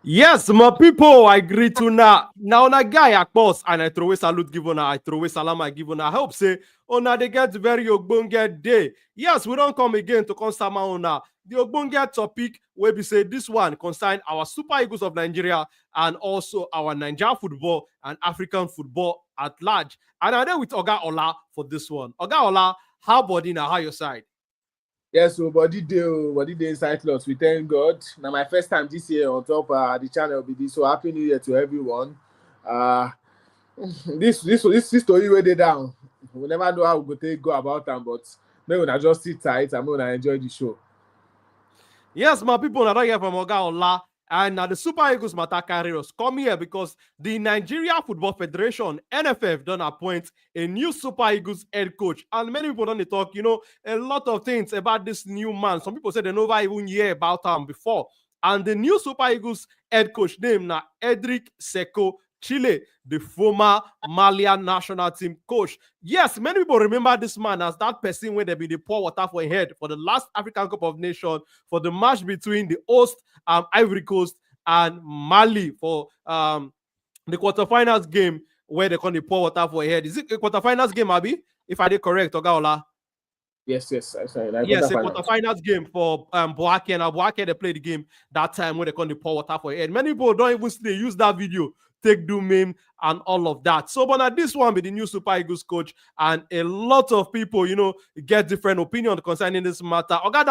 Yes, my people, I greet to now. Now, na guy at boss, and I throw a salute given I throw a salam I given I hope say, oh, now they get very ogbonge day. Yes, we don't come again to concern ona. The ogbonge topic where we say this one concern our Super Eagles of Nigeria and also our Nigeria football and African football at large. And I'm there with Oga Ola for this one. Oga Ola, how body now? How your side? Yes, so body day inside lots. We thank God. Now my first time this year on top the channel will be this. So happy new year to everyone. Uh this story where they down. We never know how we go about them, but maybe when I just sit tight and when I enjoy the show. Yes, my people, I don't hear from Oga Ola. And the Super Eagles matter carry us. Come here because the Nigeria Football Federation, NFF, done appoint a new Super Eagles head coach. And many people don't talk, a lot of things about this new man. Some people say they never even hear about him before. And the new Super Eagles head coach name now Eric Chelle, the former Malian national team coach. Yes, many people remember this man as that person when they be the pour water for a head for the last African Cup of Nations for the match between the host Ivory Coast and Mali for the quarterfinals game where they call the pour water for a head. Is it a quarterfinals game, Abi? If I did correct, Ogaola. Yes. Sorry, Yes, a quarterfinals game for Boake and Boake. They played the game that time when they call the pour water for a head. Many people don't even they use that video, take do meme and all of that. So, but now this one be the new Super Eagles coach, and a lot of people, get different opinion concerning this matter. Oga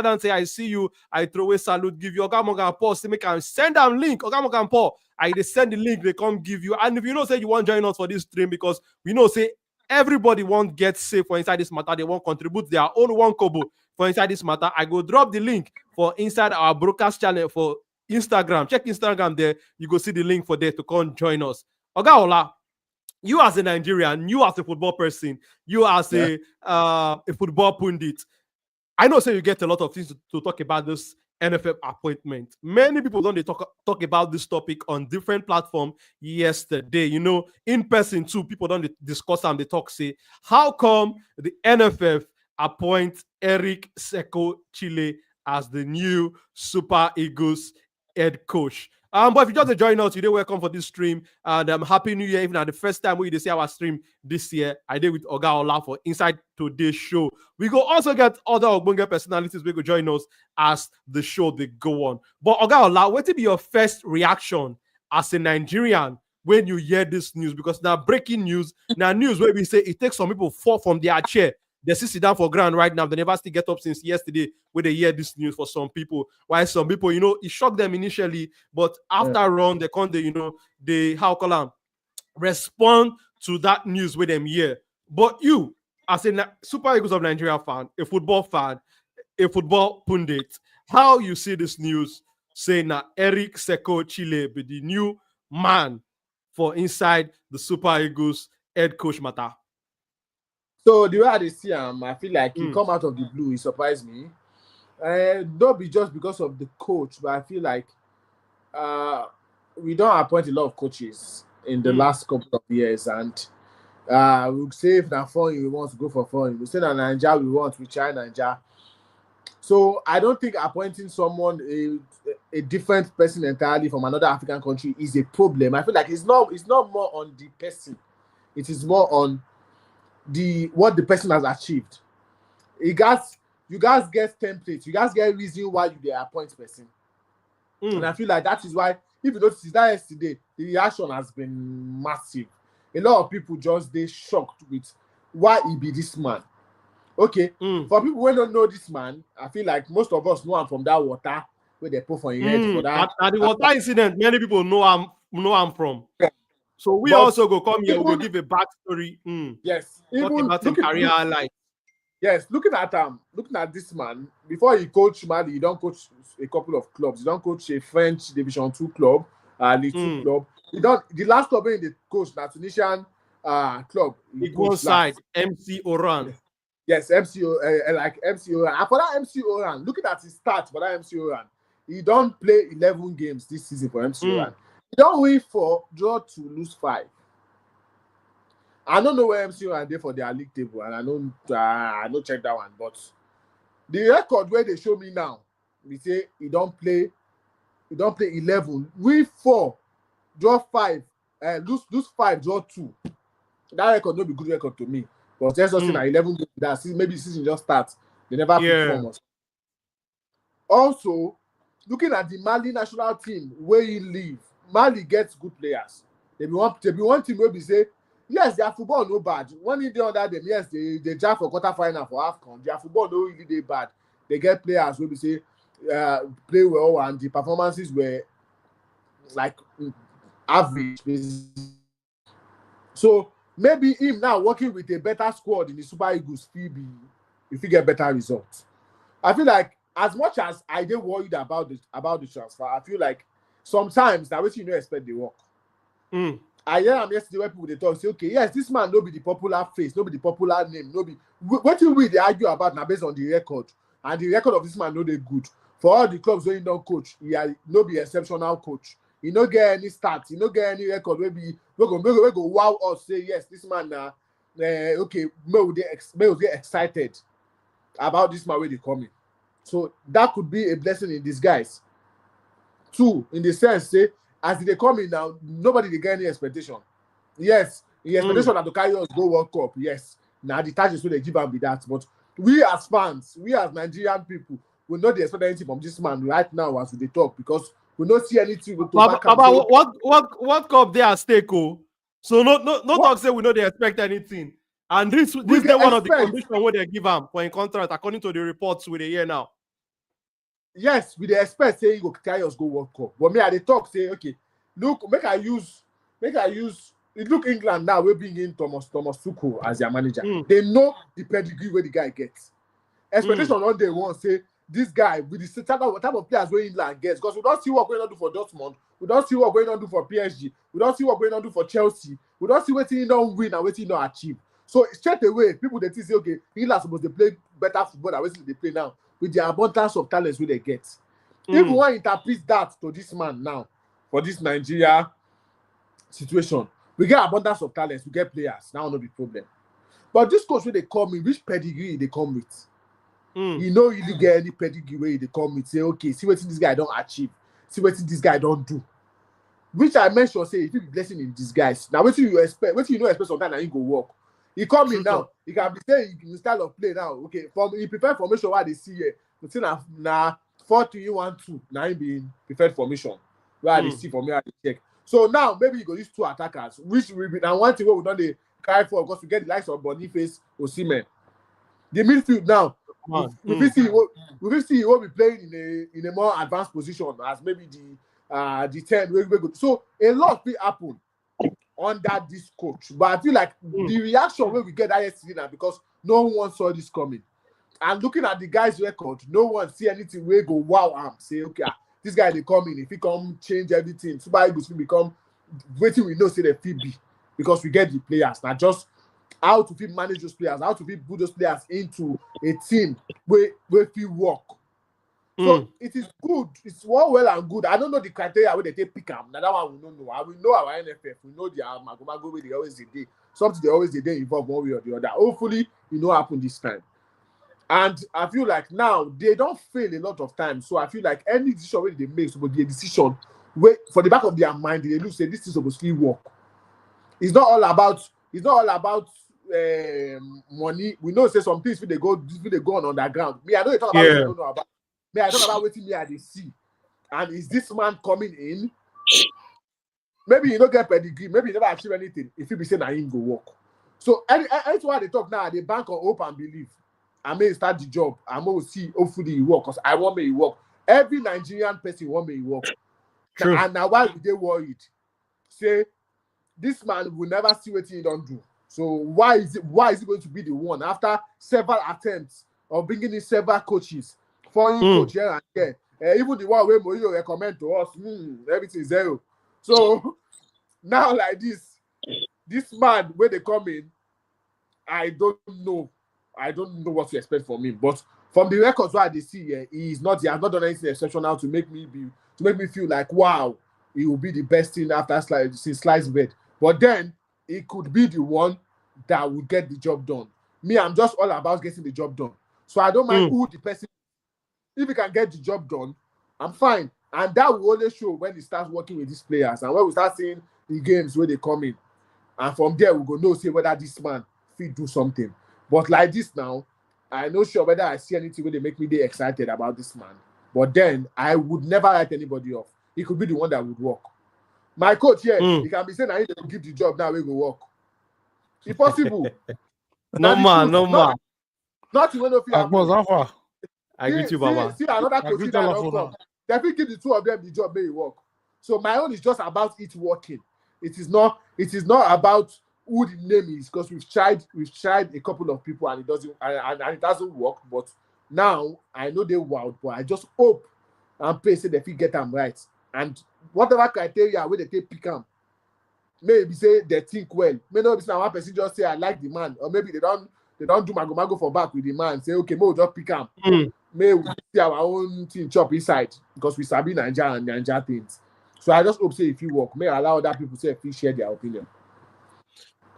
Dante, I see you. I throw a salute, give you Oga Morgan Paul, say make I send them link. Oga Morgan Paul, I they send the link, they come give you. And if you know say you want to join us for this stream because we know say everybody won't get safe for inside this matter. They won't contribute their own one kobo for inside this matter. I go drop the link for inside our broadcast channel for Instagram. Check Instagram there. You go see the link for there to come join us. Oga Ola, you as a Nigerian, you as a football person, you as a football pundit, I know say you get a lot of things to talk about this NFF appointment. Many people don't they talk about this topic on different platforms yesterday. In person too, people don't discuss and they talk say, how come the NFF appoint Eric Chelle as the new Super Eagles head coach? But if you just join us, you're welcome for this stream. And Happy New Year. Even at the first time we see our stream this year, I did with Oga Ola for Inside Today's show. We go also get other Ogbonge personalities we go join us as the show they go on. But Oga Ola, what will be your first reaction as a Nigerian when you hear this news? Because now breaking news, now news where we say it takes some people fall from their chair. They sit down for ground right now. They never still get up since yesterday when they hear this news for some people. Why some people, it shocked them initially, but after on, they come, they respond to that news with them here. But you, as a Super Eagles of Nigeria fan, a football pundit, how you see this news saying that Eric Chelle be the new man for inside the Super Eagles head coach matter? So the way I see him, I feel like he come out of the blue. He surprised me. Don't be just because of the coach, but I feel like we don't appoint a lot of coaches in the last couple of years, and we say if na foreign we want to go for foreign. We say na Nigeria we want, we try Nigeria. So I don't think appointing someone a different person entirely from another African country is a problem. I feel like it's not more on the person. It is more on what the person has achieved. You guys get templates. You guys get reason why you appoint person. And I feel like that is why, if you notice that yesterday, the reaction has been massive. A lot of people just they shocked with why he be this man. Okay, for people who don't know this man, I feel like most of us know him from that water where they put for your head for that. And the water incident, many people know I'm from. Yeah. So we also go come here, we'll give a backstory. Yes, talk about his career highlight. Yes, looking at this man, before he coached Mali, he don't coach a couple of clubs. He don't coach a French Division 2 club, League 2 club. He don't the last club in the coach, that Tunisian club. He goes side, MC Oran. Yes, MC Oran. And for that MC Oran, looking at his stats for that MC Oran, he don't play 11 games this season for MC Oran. He don't win 4, draw 2, lose 5. I don't know where MC are there for their league table, and I don't check that one. But the record where they show me now, we say he don't play we don't play 11. We 4, draw 5, lose 5, draw 2. That record no be good record to me. But there's just saying 11 games that maybe the season just starts. They never perform us. Also, looking at the Mali national team where he live, Mali gets good players. They be one team where we say, yes, their football no bad. When they under them, yes, they jump for quarterfinal for AFCON. Their football no really they bad. They get players where we say play well and the performances were like average. So maybe him now working with a better squad in the Super Eagles, if he get better results. I feel like as much as I get worried about the transfer, I feel like sometimes that way you don't expect the work. I hear am yesterday where people they talk say, okay, yes, this man no be the popular face, no be the popular name, no be what you they argue about now based on the record, and the record of this man no they good for all the clubs where he don't coach. He no be exceptional coach. He no get any stats. He no get any record. We go wow us say yes, this man okay, may get excited about this man where they coming. So that could be a blessing in disguise. 2, in the sense, say, as they come in now, nobody they get any expectation. Yes, the expectation that to carry us go World Cup, yes. Now the charges so they give and be that. But we as fans, we as Nigerian people, we not expect anything from this man right now as we talk because we don't see anything to back up. What cup they at stake, oh? So no talk say we know they expect anything. And this is one of the conditions where they give them for in contract according to the reports we hear now. Yes, we dey expect say he go carry us go World Cup. But me, I dey talk say, okay, look, make I use. Look, England now we bring in Thomas Tuchel as their manager. They know the pedigree where the guy gets. Expectation on day one say this guy with the type of players where England gets, because we don't see what going on do for Dortmund, we don't see what going on do for PSG, we don't see what going on do for Chelsea, we don't see what he don't win and what he don't achieve. So straight away, people they say, okay, England supposed to play better football than what they play now. With the abundance of talents where they get. If one interprets that to this man now, for this Nigeria situation, we get abundance of talents, we get players, now no be problem. But this coach where they come in, which pedigree they come with? You know you didn't get any pedigree where they come with, say, okay, see what this guy don't achieve, see what this guy don't do. Which I mentioned, say, if you be blessing in disguise. Now, what do you expect? What do you know expect sometimes and you go work? He come in now. He can be saying in style of play now. Okay, he prepared formation what they see here. But now 4-3-1-2. Now he be prepared formation. Where they see for me, I check. So now maybe you go use 2 attackers, which will be now one thing where we don't carry for because we get the likes of Boniface, Osimhen. The midfield now. We see he will be playing in a more advanced position as maybe the 10 very good. So a lot will happen under this coach, but I feel like the reaction where we get that yesterday now because no one saw this coming. And looking at the guy's record, no one see anything where go wow say okay, this guy they come in, if he come change everything, Super Eagles will become waiting we know say the fit be because we get the players now just how to fit manage those players, how to fit put those players into a team where fit work. So it is good. It's well and good. I don't know the criteria where they take pick up. Now that one we don't know. I will know our NFF. We know their Magomago where they always day. Something they always day involved one way or the other. Hopefully, it will happen this time. And I feel like now they don't fail a lot of times. So I feel like any decision where they make supposed to be a decision where for the back of their mind they look say this is supposed to work. It's not all about money. We know say some things they go on underground. Me, I know you talk about what I don't know about. Me, I talk about what me I dey see. And is this man coming in? Maybe you don't get pedigree, maybe you never achieve anything. If you be saying I him go work. So anyone they talk now, they bank on hope and believe. I may start the job. I'm going to see hopefully he work because I want me to work. Every Nigerian person want me to work. And now why would they worried? Say this man will never see what he don't do. So why is it going to be the one after several attempts of bringing in several coaches, foreign coach here and there, even the one where Mourinho recommend to us, everything is zero. So now like this man where they come in, I don't know what to expect from him. But from the records where they see, he has not done anything exceptional to make me feel like wow, he will be the best thing after sliced bread. But then he could be the one that will get the job done. Me, I'm just all about getting the job done. So I don't mind who the person. If he can get the job done, I'm fine. And that will only show when he starts working with these players and when we start seeing the games where they come in. And from there, we go know say whether this man fit do something. But like this now, I'm not sure whether I see anything where they make me excited about this man. But then I would never write anybody off. He could be the one that would work. My coach here, he can be saying I need to give the job now we go work. If possible. No man. Not even if you have. I agree with you, Baba. See another coach that don't come. They will give the two of them the job may work. So my own is just about it working. It is not about who the name is because we've tried a couple of people and it doesn't work. But now I know they wild, but I just hope and pray say they will get them right. And whatever criteria where they take pick them, maybe say they think well. Maybe not one person just say I like the man, or maybe they don't do mago for back with the man. Say okay, we'll just pick him. May we see our own team chop inside because we sabi Nigeria and Nigeria things. So I just hope say if you work, may allow other people say if you share their opinion.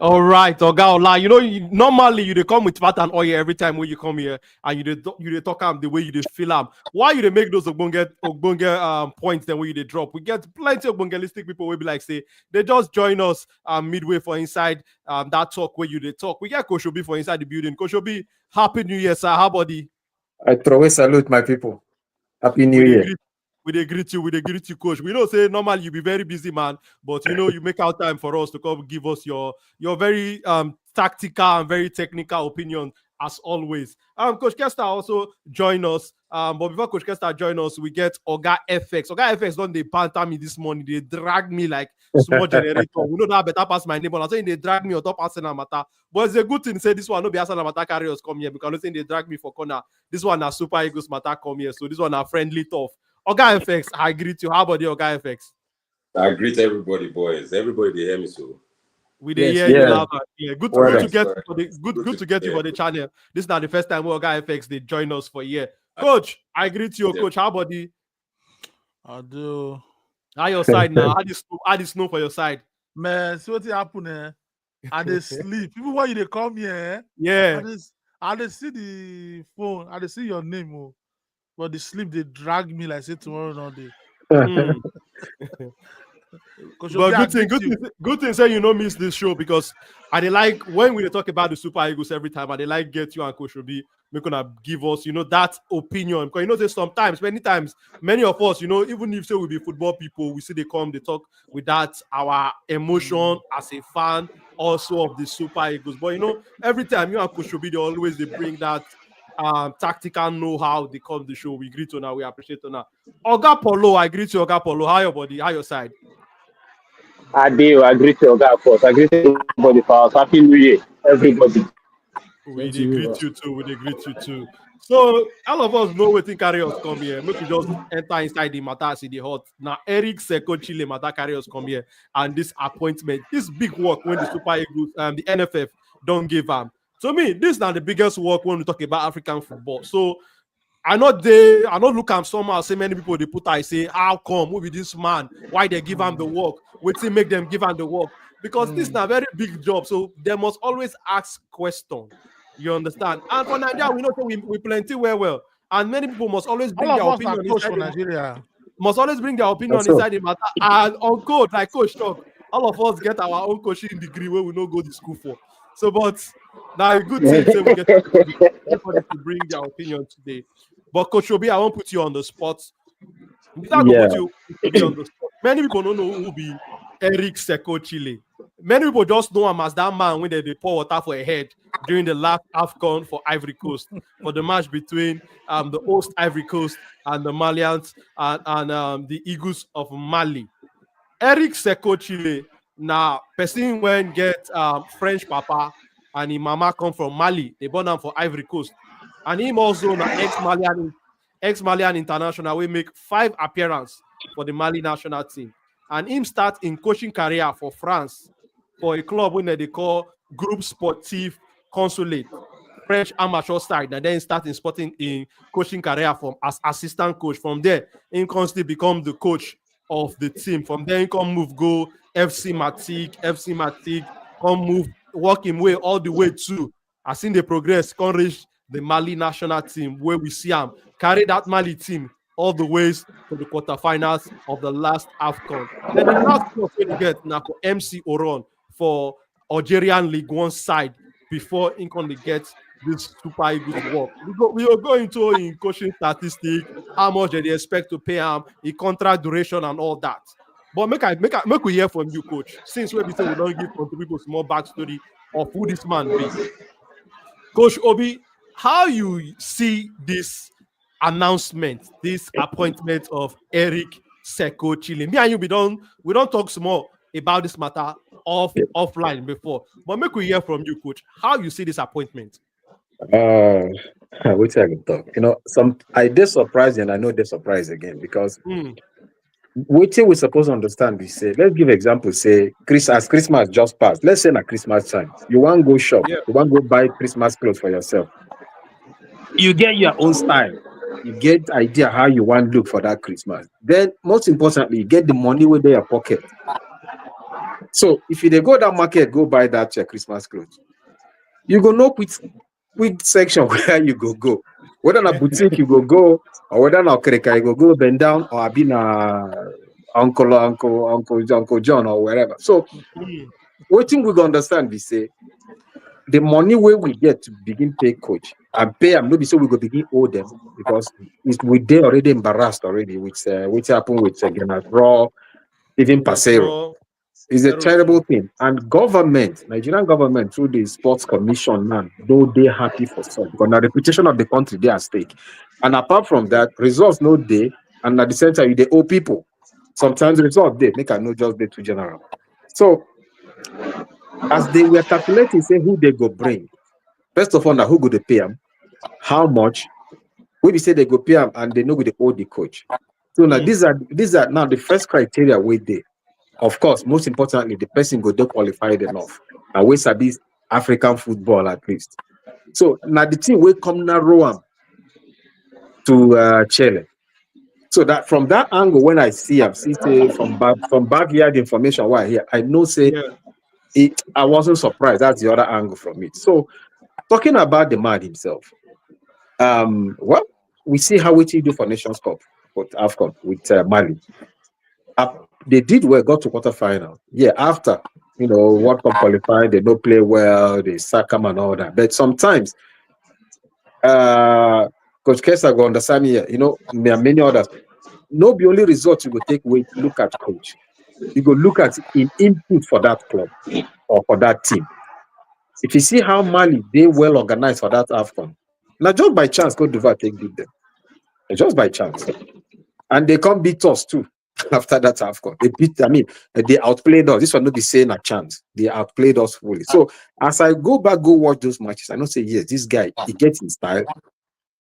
All right, Oga Ola. Normally you come with fat and oil every time when you come here, and you talk the way you feel am. Why you make those ogbonge points then when you drop? We get plenty of bongelistic people will be like say they just join us midway for inside that talk where you talk. We get Koshobi for inside the building. Koshobi, happy New Year, sir. How buddy? I throw a salute, my people. Happy New Year. We greet you, coach. We know say normally you be very busy, man, but you make out time for us to come give us your very tactical and very technical opinion as always. Coach Kester also join us. But before Coach Kester join us, we get Oga FX. Oga FX don't they banter me this morning. They drag me like small generator. We know that better pass my name, but I'm saying they drag me on top Arsenal matter. But it's a good thing. Say this one no be Arsenal matter carriers come here because I'm saying they drag me for corner. This one are Super Eagles matter come here, so this one are friendly tough. Oga FX, I greet you. How about you, Oga FX? I greet everybody, boys. Everybody they hear me so. We did hear you loud and clear. Good to get you for the channel. This is not the first time Oga FX they join us for a year. Coach, I greet you, Coach. How about you? I do. How your side now? How the snow for your side? Man, see what happen I dey sleep. Even when you come here, yeah. I dey see the phone. I dey see your name, but the sleep they drag me like say tomorrow not day. But good thing say you don't miss this show because I like when we talk about the Super Eagles every time, and they like get you and Coach Obi make gonna give us that opinion because say sometimes many of us even if say we be football people, we see they come they talk with that our emotion as a fan also of the Super Eagles. But every time you and Coach Obi they bring that tactical know-how they come the show. We greet you now, we appreciate you now. Oga Polo, I greet you, Oga Polo. How your body? How your side? I do. I greet you, Oga, of course. I greet everybody for us. Happy New Year, everybody. We greet you too. So all of us know what thing carry us come here. Maybe just enter inside the matter, see the hot. Now Eric Chelle matter carry us come here, and this appointment, this big work when the Super Eagles the NFF don't give them. To me, this is not the biggest work when we talk about African football. So I not look at somehow say many people they put I say how come who be this man? Why they give him the work? What they make them give him the work? Because this is a very big job. So they must always ask questions. You understand? And for Nigeria, we know we plenty well. And many people must always bring their opinion inside Nigeria. Must always bring their opinion inside the matter. And on code, like Coach talk, all of us get our own coaching degree where we don't go to school for. So, but now a good thing so we get everybody to bring their opinion today. But Coach Obi, I won't put you on the spot. Without put you on the spot. Many people don't know who be Eric Chelle. Many people just know him as that man when they pour water for a head during the last AFCON for Ivory Coast for the match between the host Ivory Coast and the Malians and the Eagles of Mali. Eric Chelle now person when get French papa and his mama come from Mali. They born him for Ivory Coast. And him also an ex-Malian international will make 5 appearances for the Mali national team. And him start in coaching career for France for a club when they call Groupe Sportif Consulate, French amateur side, and then start in coaching career as assistant coach. From there, he constantly become the coach of the team. From there, he come move go FC Matic, come move, work him way all the way to I seen the progress, can reach the Mali national team where we see him carry that Mali team all the ways to the quarterfinals of the last AFCON. Then the last one we get now for MC Oron for Algerian League One side before Incon gets this Super Eagles work. We are going to in coaching statistics, how much they expect to pay him, in contract duration and all that. But make we hear from you, coach. Since we say we don't give people small backstory of who this man be. Coach Obi, how you see this announcement, this appointment of Eric Chelle? Me and you, we don't talk small about this matter offline before. But make we hear from you, coach. How you see this appointment? Which I can talk. I did surprise and I know they're surprised again because waiting we're supposed to understand. We say, let's give example. Say, as Christmas just passed. Let's say at Christmas time, you want to go shop, you want to go buy Christmas clothes for yourself. You get your own style. You get idea how you want to look for that Christmas. Then, most importantly, you get the money within your pocket. So, if you go that market, go buy that Christmas clothes. You go know which section where you go. Whether na boutique you go, or whether na Okereka you go bend down, or I be na Uncle John or wherever. So, what thing we go understand, we say, the money where we get to begin pay coach and pay them, maybe so we go begin owe them because they already embarrassed already with what happened with Raw, even Pasero. It's a terrible thing. And government, Nigerian government, through the sports commission, man, though they're happy for some, because the reputation of the country, they are at stake. And apart from that, results no day, and at the same time, they owe people. Sometimes the results they make a no just day too general. So, as they were calculating, say who they go bring. First of all, now who go to pay them, how much, we say they go pay them, and they know they owe the coach. So now these are now the first criteria where they. Of course, most importantly, the person go don't qualified enough. And we sabi African football at least. So now the team will come narrow to Chelle. So that from that angle, when I see him, from backyard information why here, I know say I wasn't surprised. That's the other angle from it. So talking about the man himself, well, we see how we do for Nations Cup with AFCON with Mali. They did well, got to quarterfinal. Yeah, after World Cup qualified, they don't play well, they sack them and all that. But sometimes, Coach Kessa go understand here. There are many others. No, the only result you will take away. Look at coach. You go look at input for that club or for that team. If you see how Mali they well organized for that AFCON, now just by chance, Cote d'Ivoire beat them. Just by chance, and they come beat us too. After that AFCON, they outplayed us. This one not be saying a chance. They outplayed us fully. So as I go watch those matches, I know say yes, this guy he gets in style.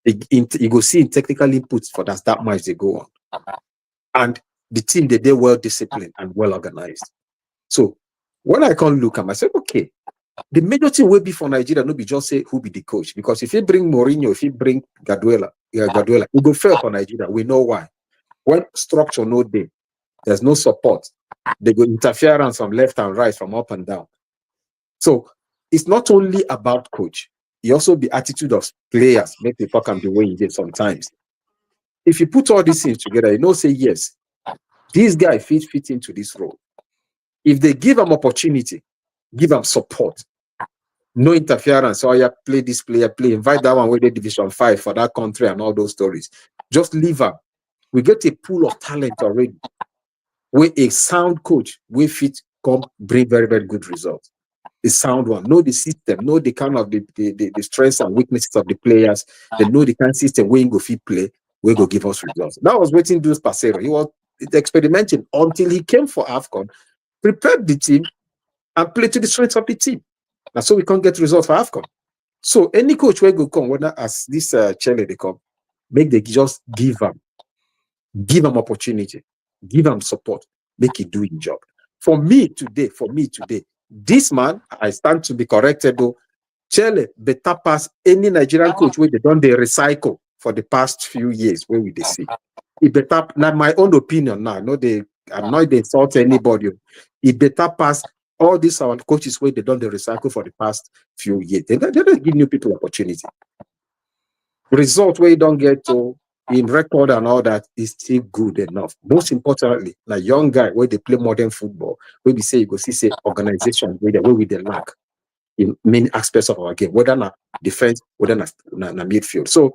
He go see in technical inputs for that match they go on, and the team they're well disciplined and well organized. So when I can look at him, I said, okay, the major thing will be for Nigeria, not be just say who be the coach, because if you bring Mourinho, if you bring Guardiola, we go fail for Nigeria. We know why. When structure no day, there's no support. They go interference from left and right, from up and down. So it's not only about coach. It also the attitude of players make the talk and the way he did sometimes. If you put all these things together, say yes, this guy fit into this role. If they give him opportunity, give him support, no interference. Oh yeah, play this player, invite that one with the Division 5 for that country and all those stories. Just leave him. We get a pool of talent already. Where a sound coach will fit come bring very, very good results. A sound one. Know the system, know the kind of the strengths and weaknesses of the players, they know the kind of system where you go fit play, where go give us results. That was waiting to do Pasero. He was experimenting until he came for AFCON, prepared the team, and played to the strengths of the team. And so we can't get results for AFCON. So any coach will go come, whether as this Chelle they come, make they just give them opportunity, give them support, make it do his job. For me today, this man, I stand to be corrected though, Chelle better pass any Nigerian coach where they done the recycle for the past few years where we they see. It better, not my own opinion now, I'm not they insult anybody. It better pass all these our coaches where they done the recycle for the past few years. They don't give new people opportunity. Result where you don't get to in record and all that is still good enough. Most importantly, like young guy where they play modern football, where we say you go see say organization where we they lack in many aspects of our game, whether na defense, whether na midfield. So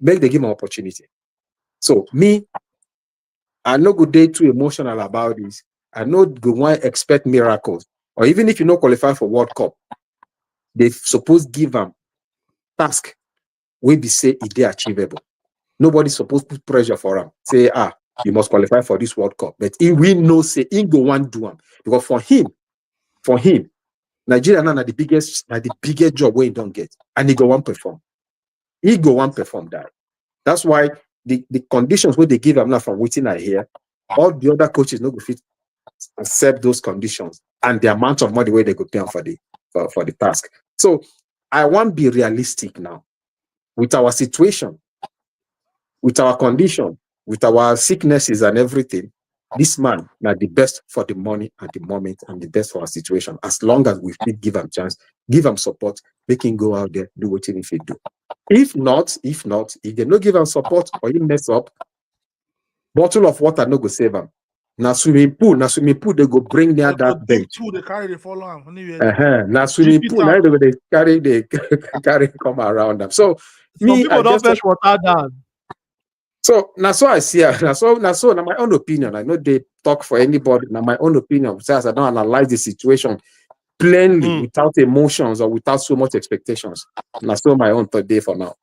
make they give an opportunity. So me, I no go day too emotional about this. I know go want to expect miracles. Or even if you no qualify for World Cup, they suppose give them task where be say if they achievable. Nobody's supposed to put pressure for him. Say, you must qualify for this World Cup. But if we know say he go one do him. Because for him, Nigeria now the biggest job where he don't get. And he go one perform. He go one perform that. That's why the conditions where they give him now from waiting I hear, all the other coaches no go fit accept those conditions and the amount of money where they go pay for the task. So I want to be realistic now with our situation, with our condition, with our sicknesses and everything. This man now the best for the money at the moment and the best for our situation. As long as we give him chance, give him support, make him go out there, do what he do. If not, if they no give him support or he mess up, bottle of water no go save him. Now swimming pool, they go bring near that bench. They carry the follow him. Now swimming pool, now they carry come around them. So some people don't fetch water down. So now so I see it. Now my own opinion. I know they talk for anybody. Now my own opinion says I don't analyze the situation plainly without emotions or without so much expectations. Now so my own third day for now.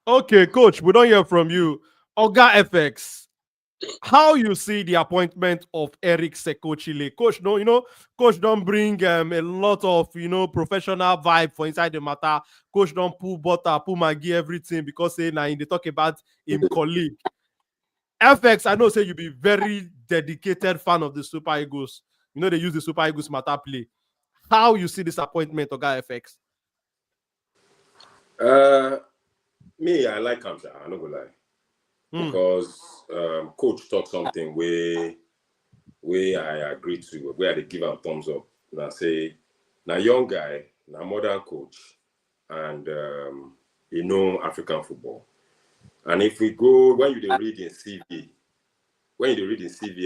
Okay, coach, we don't hear from you. Oga FX, how you see the appointment of Eric Chelle? Coach, coach don't bring a lot of professional vibe for inside the matter. Coach don't pull butter, pull Maggie, everything because now they talk about him colleague. FX, I know say you be very dedicated fan of the Super Eagles. They use the Super Eagles matter play. How you see this appointment, Oga FX? Me, I like him, I'm not gonna lie. Because coach talk something where I agree to, where they give him thumbs up. And I say, now young guy, now modern coach, and African football. And if we go, when you read in CV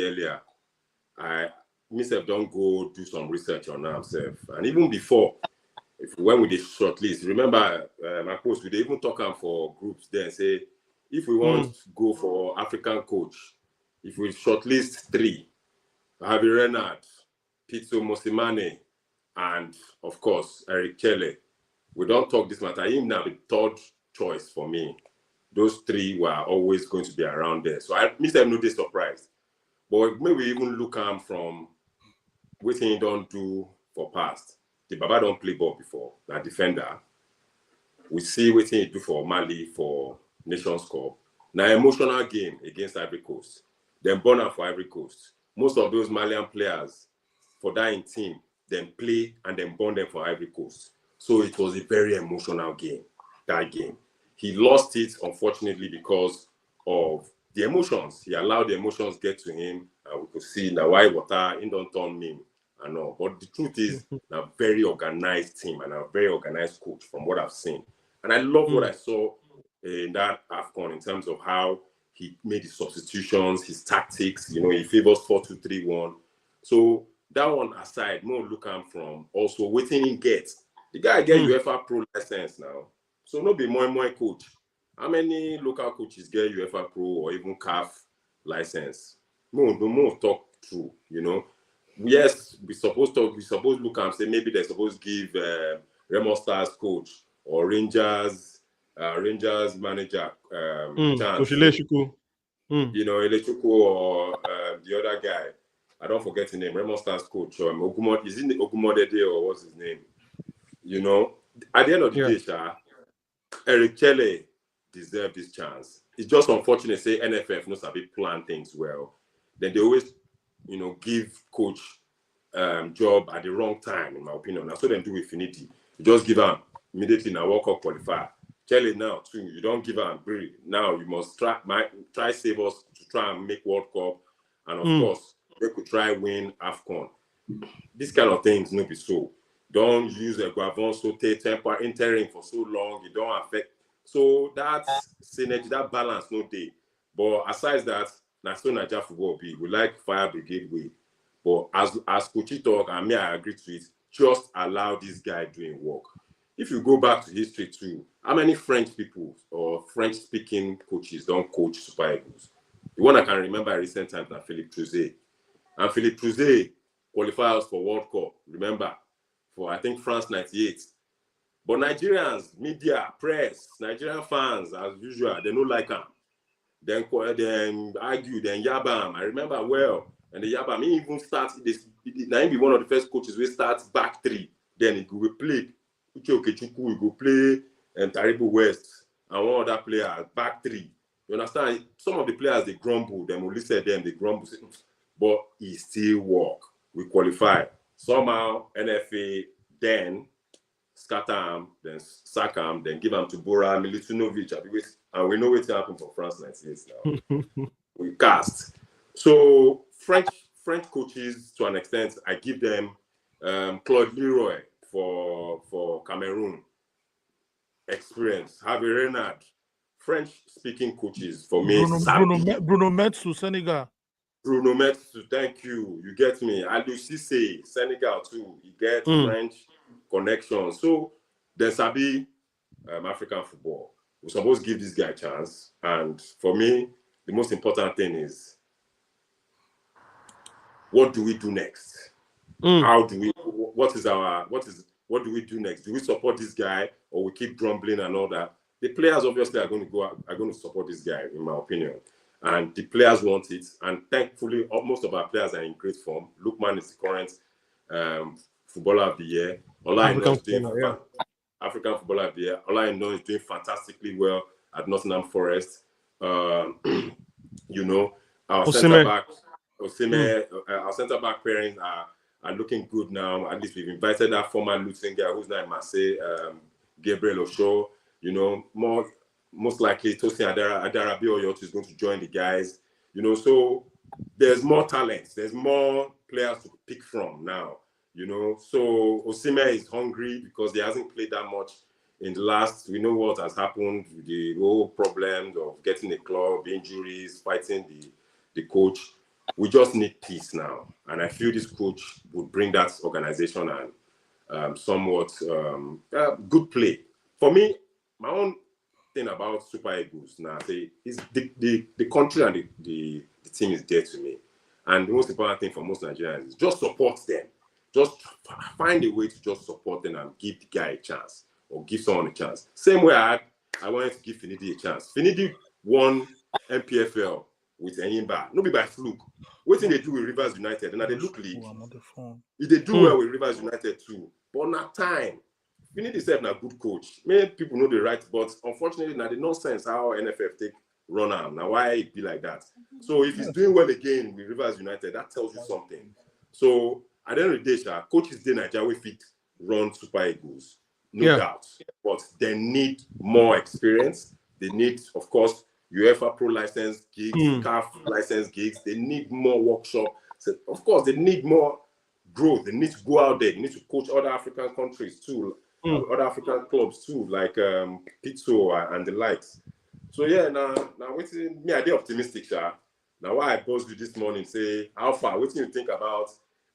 earlier, myself don't go do some research on himself. And even before, when we did shortlist, remember my coach, we even talk for groups there and say, if we want to go for African coach, if we shortlist 3, Javi Renard, Osimhen, and of course Eric Chelle, we don't talk this matter. Him now the 3rd choice for me. Those 3 were always going to be around there. So I myself no surprised. But maybe even look from what he don't do for past. The Baba don't play ball before, that defender. We see what he do for Mali for Nations Cup. Now emotional game against Ivory Coast. Then burn for Ivory Coast. Most of those Malian players for that team, then play and then burn them for Ivory Coast. So it was a very emotional game, that game. He lost it, unfortunately, because of the emotions. He allowed the emotions get to him, and we could see now why water in don't turn meme and all. But the truth is, a very organized team and a very organized coach from what I've seen. And I love what I saw in that AFCON in terms of how he made his substitutions, his tactics. He favors 4-2-3-1. So that one aside, more look at from also waiting in gets. The guy get UEFA Pro license now. So no be more coach. How many local coaches get UEFA Pro or even CAF license? More talk true, Yes, we supposed look and say maybe they're supposed to give Remo Stars coach or Rangers manager chance. Elechuku. Elechuku or the other guy. I don't forget his name. Remo Stars coach. Is it Ogumodede or what's his name? At the end of the day, Eric Chelle deserved this chance. It's just unfortunate, say NFF knows how to plan things well. Then they always, give coach job at the wrong time, in my opinion. That's what they do with Finiti. You just give him immediately now World Cup qualifier. Chelle now too. You don't give him break. Now you must try save us to try and make World Cup, and of course they could try win AFCON. This kind of things no be so. Don't use a Guavon Sote temper entering for so long. You don't affect. So that synergy, that balance, no day. But aside that, that's so Nigeria football be. We like fire brigade way. But as Kochi talk, and me, I agree to it, just allow this guy doing work. If you go back to history too, how many French people or French-speaking coaches don't coach Super Eagles? The one I can remember in recent times is Philippe Trouzet. And Philippe Trouzet qualified us for World Cup, remember, for I think France 98. But Nigerians, media, press, Nigerian fans, as usual, they don't like him. Then argue, then Yabam. I remember well. And the Yabam, he even starts, now he be one of the first coaches who starts back three. Then he will play. Uche Okechukwu, he go play Taribo West and one other player back three. You understand? Some of the players, they grumble. Them will listen to them, they grumble. But he still work. We qualify. Somehow, NFA then scatter him, then sack him, then give him to Bora Milutinovic. And we know what's happened for France 98 now. We cast. So French coaches, to an extent, I give them Claude Leroy for Cameroon. Experience. Harvey Renard. French-speaking coaches for me. Bruno Metsu, Senegal. Bruno Metsu, thank you. You get me. Aliou Cissé, Senegal too. You get French connection. So there's Sabi African football. We're supposed to give this guy a chance. And for me, the most important thing is, what do we do next? How do we? What do we do next? Do we support this guy or we keep grumbling and all that? The players obviously are going to support this guy, in my opinion. And the players want it. And thankfully, most of our players are in great form. Lookman is the current footballer of the year. African footballer of the year. Olajuwon is doing fantastically well at Nottingham Forest. You know, our centre back, Osimhen, our centre back pairings are looking good now. At least we've invited that former Luton guy who's now in Marseille, Gabriel Osho. You know, most likely Tosin Adarabi Oyot is going to join the guys. You know, so there's more talent. There's more players to pick from now. You know, so Osimhen is hungry because he hasn't played that much in the last. We know what has happened with the whole problems of getting a club, injuries, fighting the coach. We just need peace now. And I feel this coach would bring that organization and somewhat good play. For me, my own thing about Super Eagles now is the country and the team is dear to me. And the most important thing for most Nigerians is just support them. Just find a way to just support them and give the guy a chance or give someone a chance. Same way I wanted to give Finidi a chance. Finidi won MPFL with Enyimba, not be by fluke. What thing they do with Rivers United, and they look league. If they do well with Rivers United too, but not time. Finidi said na good coach. Many people know the right, but unfortunately, now the nonsense how NFF take run on. Now why it be like that? So if he's doing well again with Rivers United, that tells you something. So at the end of the day, coaches in Nigeria fit run Super Eagles, no doubt. But they need more experience. They need, of course, UEFA Pro license gigs, CAF license gigs. They need more workshop. So, of course, they need more growth. They need to go out there. They need to coach other African countries too, other African clubs too, like Pizzo and the likes. So yeah, now waiting. Me, I dey optimistic, sha. Now why I buzzed you this morning, say how far? What do you think about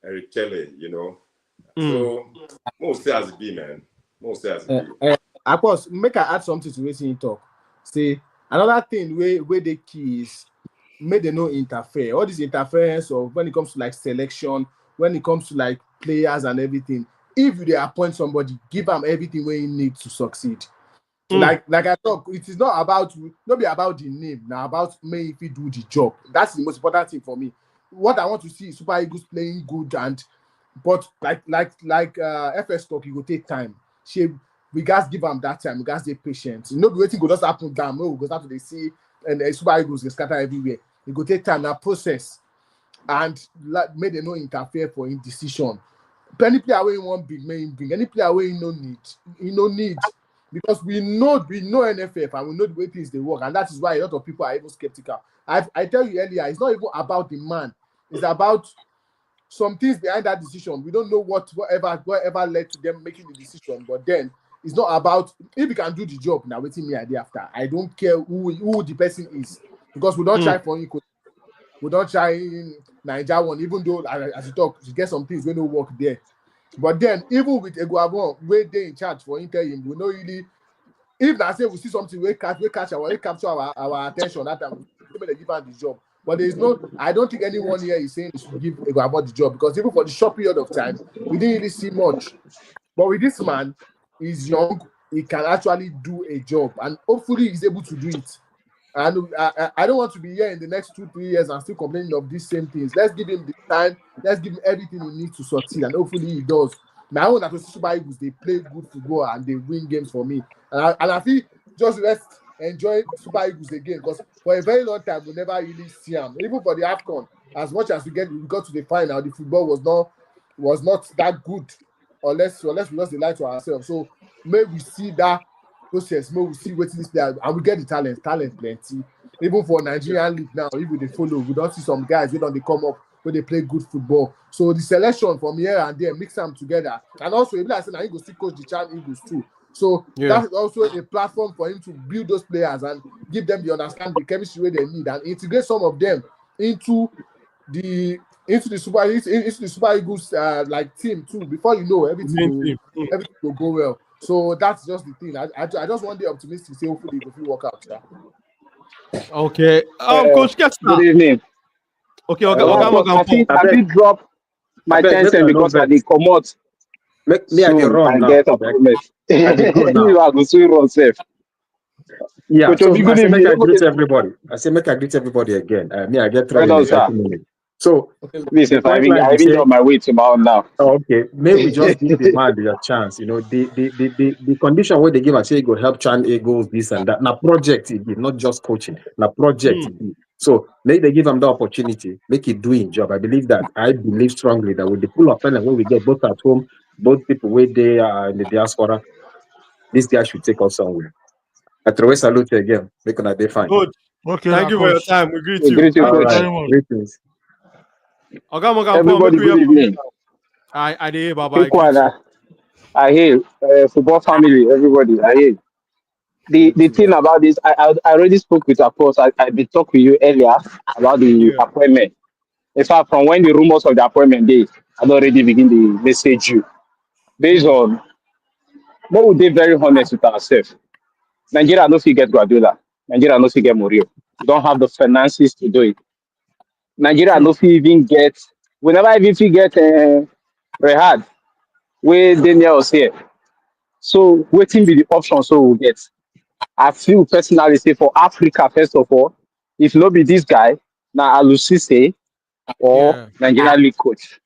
Eric Chelle? You know, so most say as it be, man. Most say as it be. Of course, make I add something to what you talk. See, another thing where the key is make them no interfere. All this interference of when it comes to like selection, when it comes to like players and everything. If they appoint somebody, give them everything where you need to succeed. So like I talk, it is not about the name, now about me if he do the job. That's the most important thing for me. What I want to see is Super Eagles playing good but like FS talk, it will take time. We guys give them that time, we guys be patient. You know, the waiting go just happen down. No, we go start to see and Super Eagles get scatter everywhere. It go take time, now process and make them no interfere for indecision. Any player where you want big, may bring any player where you no need. Because we know NFF and we know the way things they work, and that is why a lot of people are even skeptical. I tell you earlier, it's not even about the man, it's about some things behind that decision. We don't know whatever led to them making the decision, but then it's not about if you can do the job now. Waiting me idea after. I don't care who the person is because we don't try for him. We don't try in Nigeria one, even though as you talk, you get some things we no work there. But then even with Eguavon, where they in charge for Inter, we no really. If I say we see something, we capture our attention that time, they give us the job. But there is no, I don't think anyone here is saying they should give Eguavon the job because even for the short period of time, we didn't really see much. But with this man, he's young, he can actually do a job, and hopefully he's able to do it. And I don't want to be here in the next 2-3 years and still complaining of these same things. Let's give him the time. Let's give him everything he needs to succeed, and hopefully he does. My own at Super Eagles, they play good football and they win games for me. And I feel just let's enjoy Super Eagles again because for a very long time we never really see them. Even for the AFCON, as much as we got to the final, the football was not that good unless we lost the light to ourselves. So maybe we see that process, maybe we see waiting this player and we get the talent plenty. Even for Nigerian league now, if they follow, we don't see some guys they come up where they play good football. So the selection from here and there, mix them together. And also, if I say now he goes to coach the Chan Eagles too. So that's also a platform for him to build those players and give them the understanding, the chemistry they need, and integrate some of them into the Super Eagles like team too. Before you know, everything will go well. So that's just the thing. I just want the optimistic to say hopefully it will work out. Yeah. Okay. Coach Kessler. Good evening. Okay, I did drop my 10 cents because I did come out. Make me I run now. Get a promise. You are going to run safe. Yeah, so I say make I greet everybody. I say make I greet everybody again. Me I get 3 minutes. So listen, I even on my way to my own now. Oh, okay. Maybe just give the man a chance. You know, the condition where they give us say go help Chan Eagles, this and that. Now project it be, not just coaching. Now project it be. So maybe they give him the opportunity, make it doing job. I believe strongly that with the pool of talent when we get both at home, both people where they are in the diaspora, this guy should take us somewhere. I throw a salute again. Make on a day fine. Good. Okay, thank you for your time. We greet you. Greet you, all coach. right. Greetings. Everybody, good evening. I hear, Baba. I hear football family. Everybody, I hear. The thing about this, I already spoke with Appoints. I been talking with you earlier about the appointment. In fact, from when the rumors of the appointment day, I'd already begin to message you. Based on, but we be very honest with ourselves. Nigeria no fit get Guardiola. Nigeria no fit get Mourinho. We don't have the finances to do it. Nigeria no fit even get. We never even fit get Rehad, where Daniel was here. So waiting be the option so we'll get. I feel personally say for Africa, first of all, if not be this guy, now Alusise or Nigeria league coach.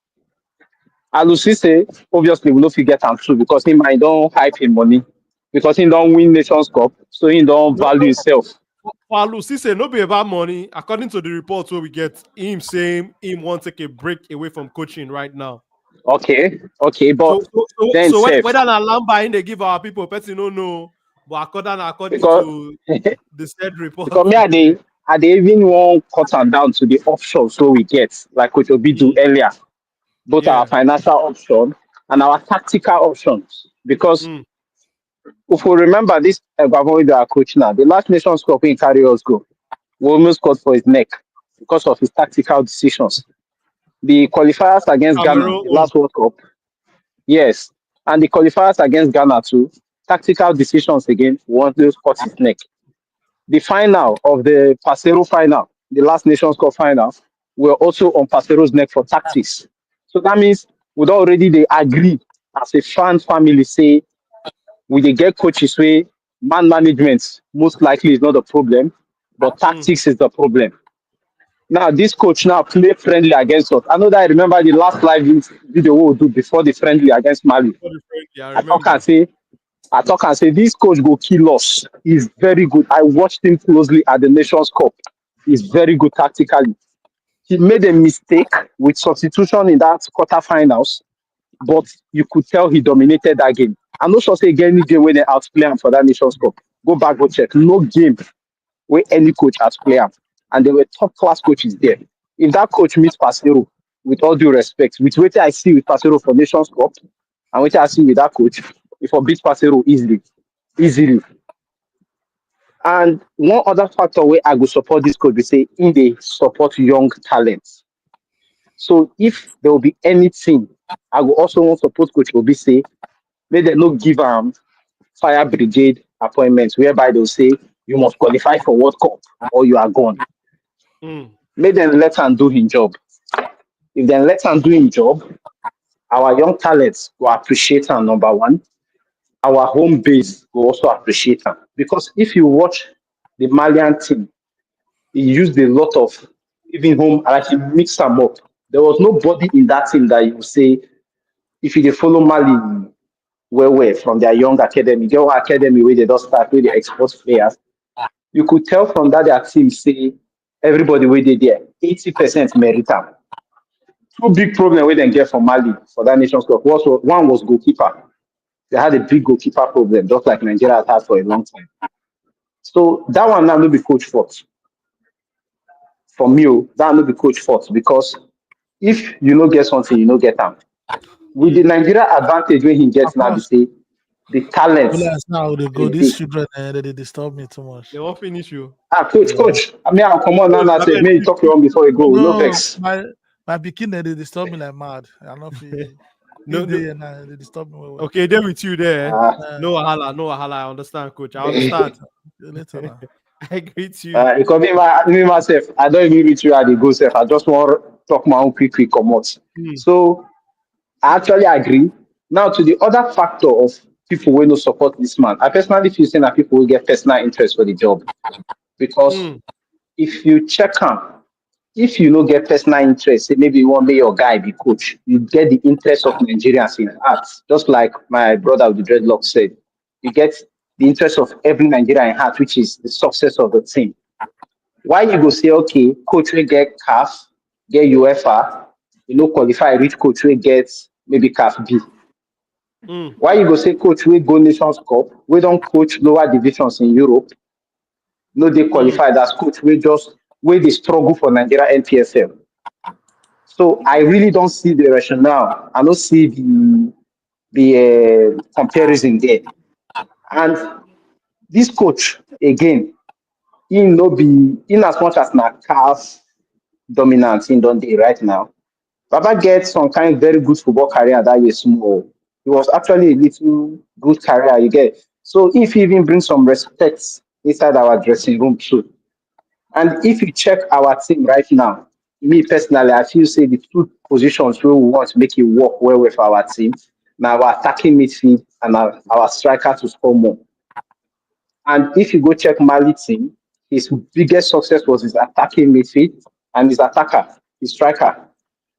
Alusise, obviously, we no fit get him too because he might don't hype him money, because he don't win Nations Cup, so he don't value himself. For Alusise, no be about money. According to the reports where we get, him saying he wants to take a break away from coaching right now. Okay, but so whether an Lamba they give our people, person no know. But according to the said report, because me, I even want cut them down to the options so we get, like Coach Obi do earlier, both our financial option and our tactical options. Because if we remember this, our coach now, the last Nations Cup in carry us go, we almost cut for his neck because of his tactical decisions. The qualifiers against Ghana, the last World Cup, yes, and the qualifiers against Ghana too. Tactical decisions again, one those cut his neck. The final of the Pasero final, the last Nations Cup final, were also on Pasero's neck for tactics. So that means we already they agree as a fan family say we dey get coaches way man management most likely is not the problem, but tactics is the problem. Now this coach now play friendly against us. I know that I remember the last live video we do before the friendly against Mali. I talk and say this coach go kill us. He's very good. I watched him closely at the Nations Cup. He's very good tactically. He made a mistake with substitution in that quarterfinals, but you could tell he dominated that game. I'm not sure say any game when they outplay him for that Nations Cup. Go back, go check. No game where any coach outplay him. And there were top class coaches there. If that coach meets Pasero, with all due respect, with what I see with Pasero for Nations Cup and what I see with that coach, if I beat Pasero easily, easily. And one other factor where I will support this could be say in they support young talents. So if there will be anything, I will also want support coach will be say, may they not give fire brigade appointments whereby they'll say you must qualify for World Cup or you are gone. Mm. May them let him do his job. If they let him do his job, our young talents will appreciate him, number one. Our home base will also appreciate him. Because if you watch the Malian team, he used a lot of even home, like he mixed them up. There was nobody in that team that you say, if you dey follow Mali well from their young academy, get one academy where they just start, where they export players. You could tell from that their team say everybody where they there, 80% merit am. Two big problems where they get from Mali for that Nations Cup. One was goalkeeper. They had a big goalkeeper problem, just like Nigeria has had for a long time. So that one now will be coach fault. For me, that will be coach fault because if you no get something, you no get them. With the Nigeria advantage when he Of gets now, be course. say the Well, talents that's how they go. they These dey. children, they disturb me too much. They won't finish you. Coach. I mean, I'll come on now. Coach, I I say, mean, may you talk your own before you go. No No, vex. my pikin, they disturb me like mad. I don't know no, if no. they here now, they disturb me well. Okay, they're with you there. Uh, No wahala, no wahala. I understand, coach. I See you understand. later now. I agree to you. because me myself, I don't even reach you at the go self. I just want to talk my own quick come out. Hmm. So I actually agree. Now to the other factor of people who no support this man. I personally feel saying that people will get personal interest for the job because Hmm. if you check am, if you no get personal interest, say maybe you want make your guy be coach, you get the interest of Nigerians in heart. Just like my brother with the dreadlock said, you get the interest of every Nigerian in heart, which is the success of the team. Why you go say, okay, coach will get CAF, get UEFA, you know, qualify reach coach will get maybe CAF B. Hmm. Why you go say coach will go Nations Cup, we don't coach lower divisions in Europe, no they Hmm. qualified as coach, we just where they struggle for Nigeria NPFL. So I really don't see the rationale. I don't see the comparison there. And this coach again, he no be in as much as na CAF dominant in Dundee right now. Baba get some kind of very good football career that year small. It was actually a little good career you get. So if he even brings some respect inside our dressing room too. And if you check our team right now, me personally, I feel say the two positions where we want to make it work well with our team. Now our attacking midfield and our striker to score more. And if you go check Mali team, his biggest success was his attacking midfield and his attacker, his striker.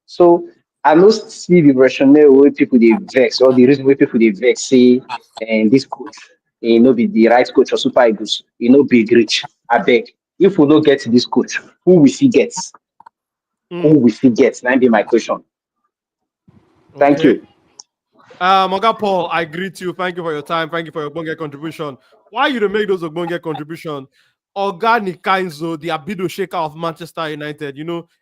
So I don't see the rationale where people they vex or the reason why people they vex say and this coach, he no be the right coach or Super Eagles, he no big rich. I beg. If we don't get this coach, who will he get? Hmm. Who will he get? That be my question. Thank Okay. you. Oga Paul, I greet you. Thank you for your time. Thank you for your Ogbonge contribution. Why you to make those Ogbonge contribution? Organic Kainzo, the Abido Shaker of Manchester United,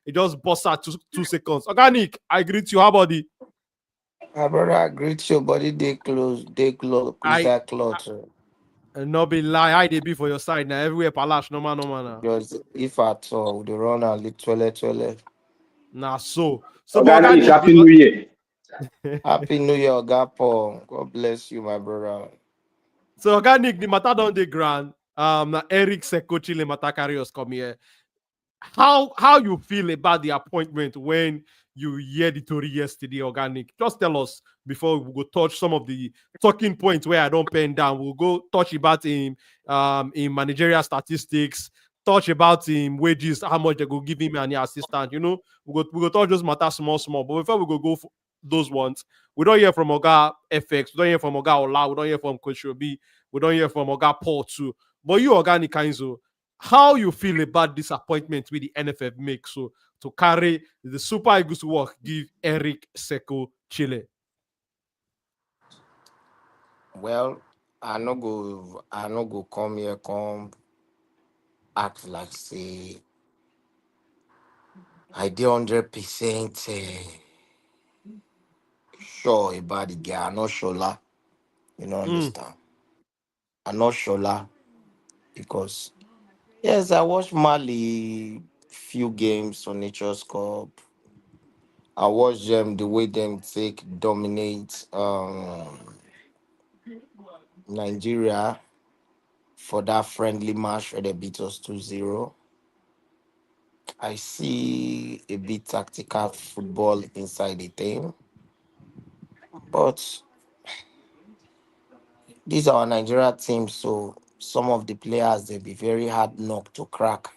it just bust out 2 seconds. Organic, I greet you. How about the My brother, I greet you, body day close, I that close. no be lie, I they be for your side now. Everywhere palash, no man now. Just if at all, the run and the toilet. Nah, so but Organic, organic, Happy New Year. Happy New Year, Gapo. God bless you, my brother. so organic, the matter down the grand. Now Eric Sekochile matter carry us come here. How you feel about the appointment when you hear the story yesterday, organic? Just tell us before we go touch some of the talking points where I don't pen down. We'll go touch about him in managerial statistics, touch about him wages, how much they go give him and the assistant. We go touch those matters small. But before we go for those ones, we don't hear from Oga FX, we don't hear from Oga Ola, we don't hear from Coach Obi, we don't hear from Oga Paul too. But you, organic Kainzo, how you feel about this appointment with the NFF make so to carry the Super Eagles work give Eric Seko Chile? Well, I no go come here, come act like say I did 100% sure about the guy. I not sure la. You know, understand? I'm not Shola because yes, I watched Mali few games on Nature's Cup. I watched them the way them take dominate Nigeria for that friendly match where they beat us 2-0. I see a bit tactical football inside the team, but these are our Nigeria team, so some of the players they'll be very hard knock to crack.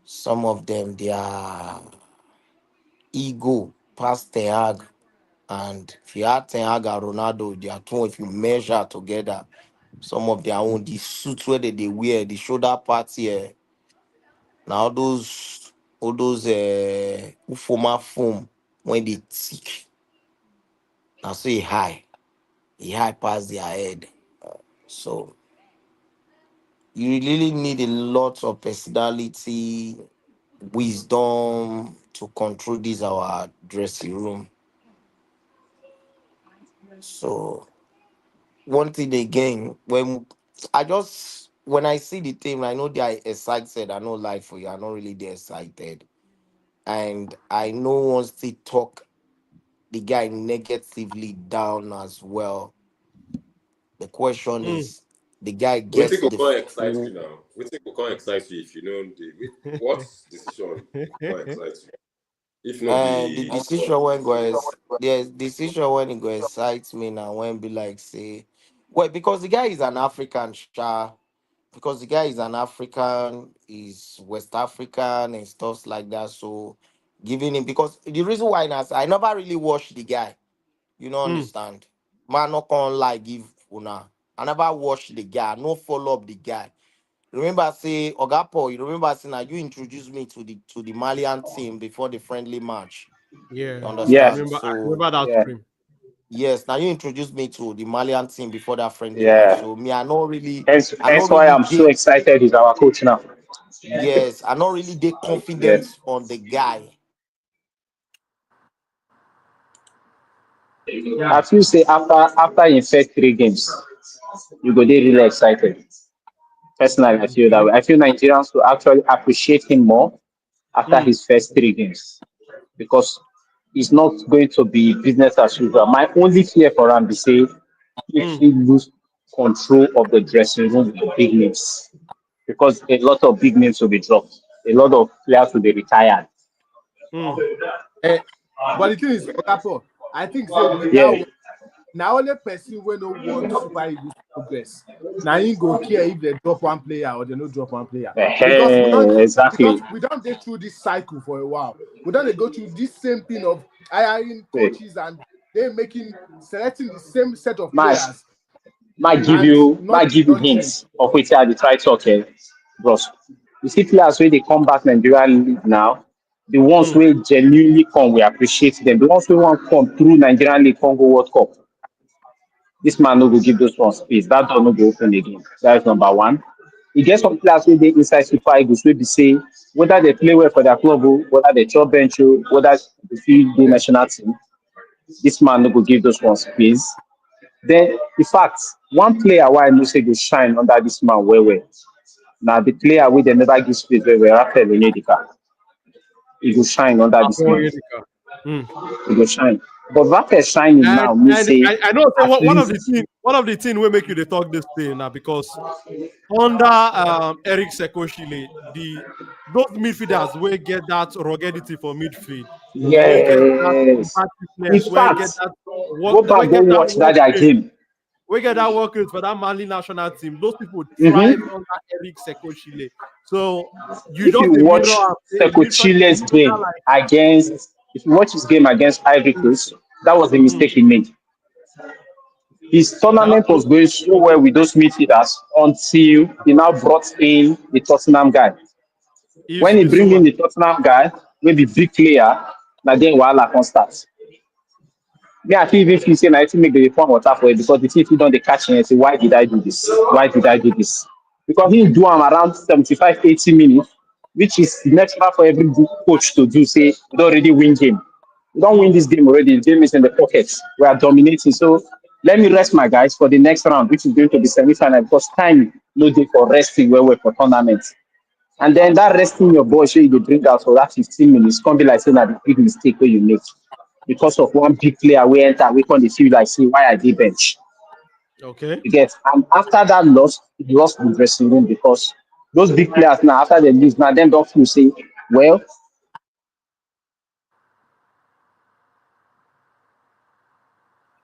Some of them their ego past Ten Hag, and if you add Ten Hag and Ronaldo, they are two. If you measure together, some of their own the suits where they wear, the shoulder parts here. Now all those Ufoma foam when they thick. Now so he high past their head. So you really need a lot of personality, wisdom to control this our dressing room. So one thing again, when I see the team, I know they are excited. I know lie for you. I'm not really that excited. And I know once they talk the guy negatively down as well. The question is the guy Wait till gets go the come excite full you now. Wait till go come excite you if you know what decision go come excite you. If not and the be decision when goes the decision when it go excites me now when be like say well because the guy is an African because the guy is an African, is West African and stuff like that. So giving him because the reason why I never really watched the guy. You know understand? Man not gonna lie give una. I never watched the guy, I no follow up the guy. Remember say Ogapo, you remember say now you introduced me to the Malian team before the friendly match. You Yeah, Yeah, understand? I So remember that yeah, stream. yes, now you introduced me to the Malian team before that friendly match. yeah. So me, Hence why I'm so excited he's our coach now. yes, I not really dey Yeah. confident on the guy. I feel say after in first 3 games, you go there really excited. Personally, I feel that Okay. way. I feel Nigerians will actually appreciate him more after his first 3 games because it's not going to be business as usual. My only fear for him is say if Mm, he lose control of the dressing room with the big names, because a lot of big names will be dropped, a lot of players will be retired. mm, Eh, but the thing is, Okapo, I think say with that Yeah, one, now only person wey no want Super Eagles to progress. Now you go care if they drop one player or they no drop one player. Because exactly. we don't get through this cycle for a while. We don't go through this same thing of hiring Eh, coaches and they selecting the same set of My players might give and you nothing might give you don't change. hints of which I try talking, bros. You see players when they come back Nigerian league now, the ones mm. who genuinely come, we appreciate them. The ones who want to come through Nigerian league, Congo World Cup. This man no go give those ones space. That door no go open again. That is number one. You get some players who they inside Super Eagles will be say whether they play well for their club, whether they chop bench, whether they feel the national team. This man no go give those ones space. Then, in fact, one player why I know say go shine under this man well. Now the player wey dem never give space well, Rafael Onyedika, he go shine under this Before man. Unica. Mm. He go shine. But Rafael shining now mean And say I know say at least one of the thing will make you they talk this thing now because under Eric Sekoshile, the those midfielders will get that ruggedity for midfield, will get that yes. In combativeness, will fact, get that work, go will back go get that watch that work their rate, game. we get that work rate for that Mali national team. Those people thrive Mhm. under Eric Sekoshile. So you If you just a watch mirror a Sekou midfielder game like if you watch his game against Ivory Coast, that was the mm, mistake he made. His that tournament was was going so well with those midfielders until he now brought in the Tottenham guy. is When he bring in Bissouma. the Tottenham guy, maybe big player, na then wahala come start. Me, I feel even feel say na it make the reform water for it because the thing fit don dey catch him and say, why did I do this? Why did I do this? Because he do am around 75, 80 minutes, which is natural for every good coach to do. Say, we don already win game. We don't win Mm, this game already. The game is in the pocket. We are dominating. So let me rest my guys for the next round, which is going to be semi-final, because time no day for resting where we're for tournaments. And then that resting your boy, so you go drink out for that 15 minutes, can't be like saying that the big mistake where you make because of one big player we enter, we can't feel like say why I did bench. Okay. You get, and after that loss, he lost the dressing room because those big players now after they lose, now them don't feel say, well,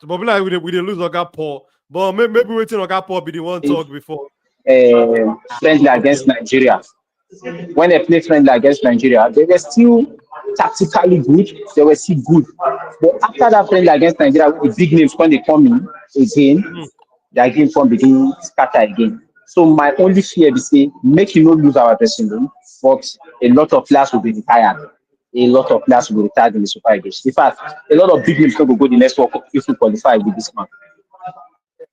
So, but like we dey lose Oga Paul, but maybe waiting Oga Paul be the one talk before. friendly Okay. against Nigeria. When they play friendly against Nigeria, they were still tactically good. They were still good. But after that friendly against Nigeria, with the big names when they come in again, their game form begin scatter again. So my only fear is say make you not lose our dressing room, but a lot of players will be retired. A lot of players will be retired in the Super Eagles. In fact, a lot of big names will go the next World Cup if we qualify with this man.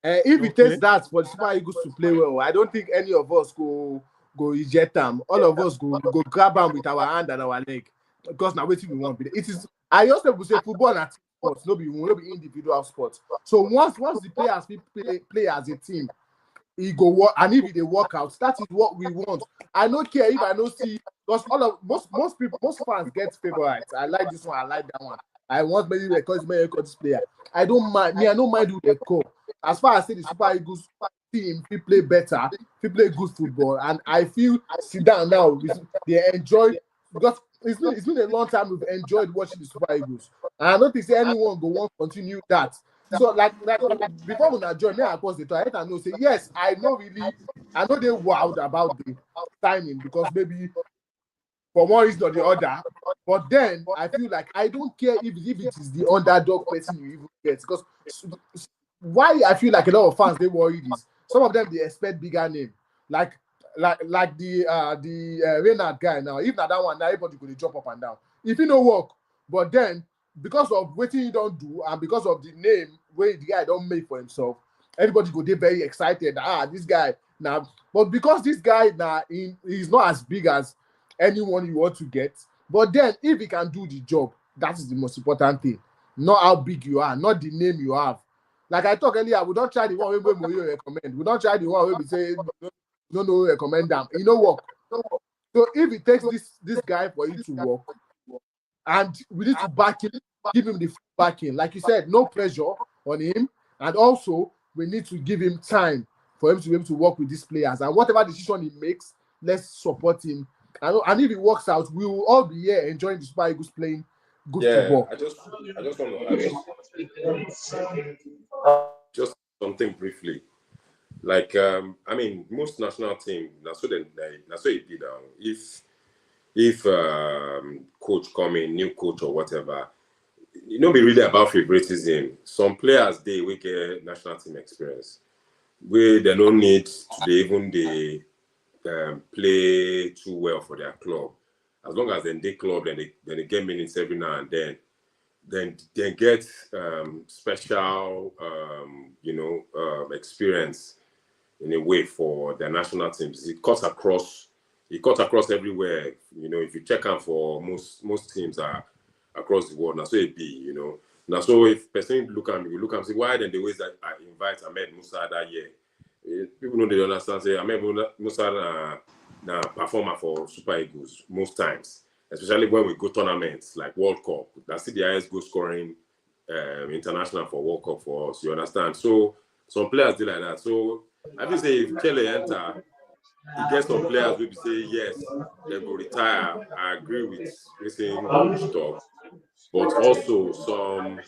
If it takes Okay. that for the Super Eagles to play well, I don't think any of us go eject them. All of us go grab them with our hand and our leg because now waiting we want. It is. I also would say football and sports, no be individual sports. So once the players play as a team, he go work, and if they work out, that is what we want. I don't care if I don't see because most people, most fans get favorites. I like this one, I like that one. I want many records this player. I don't mind. I don't mind who they call. As far as say the Super Eagles team, we play better, we play good football, and I feel sit down now. They enjoy because it's been a long time we've enjoyed watching the Super Eagles, and I don't think anyone go want to continue that. So like before when I join me across the toilet and know say yes, I know they wowed about the timing because maybe for one reason or the other. But then I feel like I don't care if it is the underdog person you even get because why I feel like a lot of fans they worry this. Some of them they expect bigger name like the Reynard guy now. If not that one, now everybody could jump up and down. If he no work, but then because of what he don't do and because of the name where the guy don't make for himself, everybody go they very excited. This guy now, but because this guy now he's not as big as anyone you want to get. But then if he can do the job, that is the most important thing. Not how big you are, not the name you have. Like I talked earlier, we don't try the one where we recommend. We don't try the one where we say no recommend them. You know what? So if it takes this guy for you to work, and we need to back him, give him the backing. Like you said, no pressure on him, and also we need to give him time for him to be able to work with these players. And whatever decision he makes, let's support him. And if it works out, we will all be here enjoying the Super Eagles playing good football. I just want to add just something briefly. Like I mean, most national team that's what it did. If coach come in, new coach or whatever, it not be really about favoritism. Some players they get national team experience where they don't need to play too well for their club. As long as they club, then they get minutes every now and then they get special experience in a way for their national teams. It cuts across everywhere. You know, if you check out for most teams are across the world. Now so it be, Now so if person look at me, and say, why then the ways that I invite Ahmed Musa that year? People know they understand say Ahmed Musa na performer for Super Eagles most times, especially when we go tournaments like World Cup. That's the highest goal scoring international for World Cup for us. You understand? So some players do like that. So I think say if Chelle enter, he gets some players will be say yes, they go retire. I agree with listening coach talk, but also some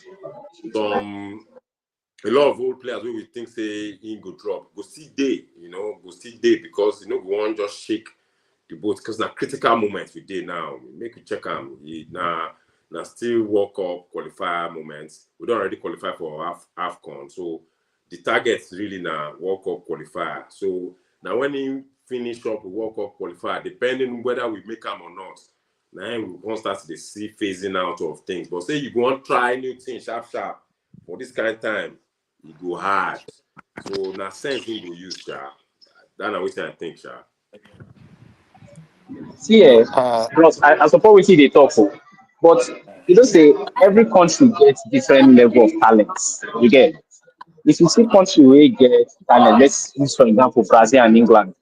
a lot of old players we think say he go drop, go still day, because we won't just shake the boat because na critical moments we did now. Make you check them. Now still World Cup qualifier moments. We don't already qualify for AFCON, so the target's really now World Cup qualifier. So now when you finish up with World Cup qualifier, depending whether we make them or not, now we won't start to see phasing out of things. But say you go and try new things sharp for this kind of time, you go hard. So na sense you go use That's what I think, See, Ross, I support what they talk for, but you don't say every country gets different level of talents. You get, if you see country where get talent, let's use for example Brazil and England.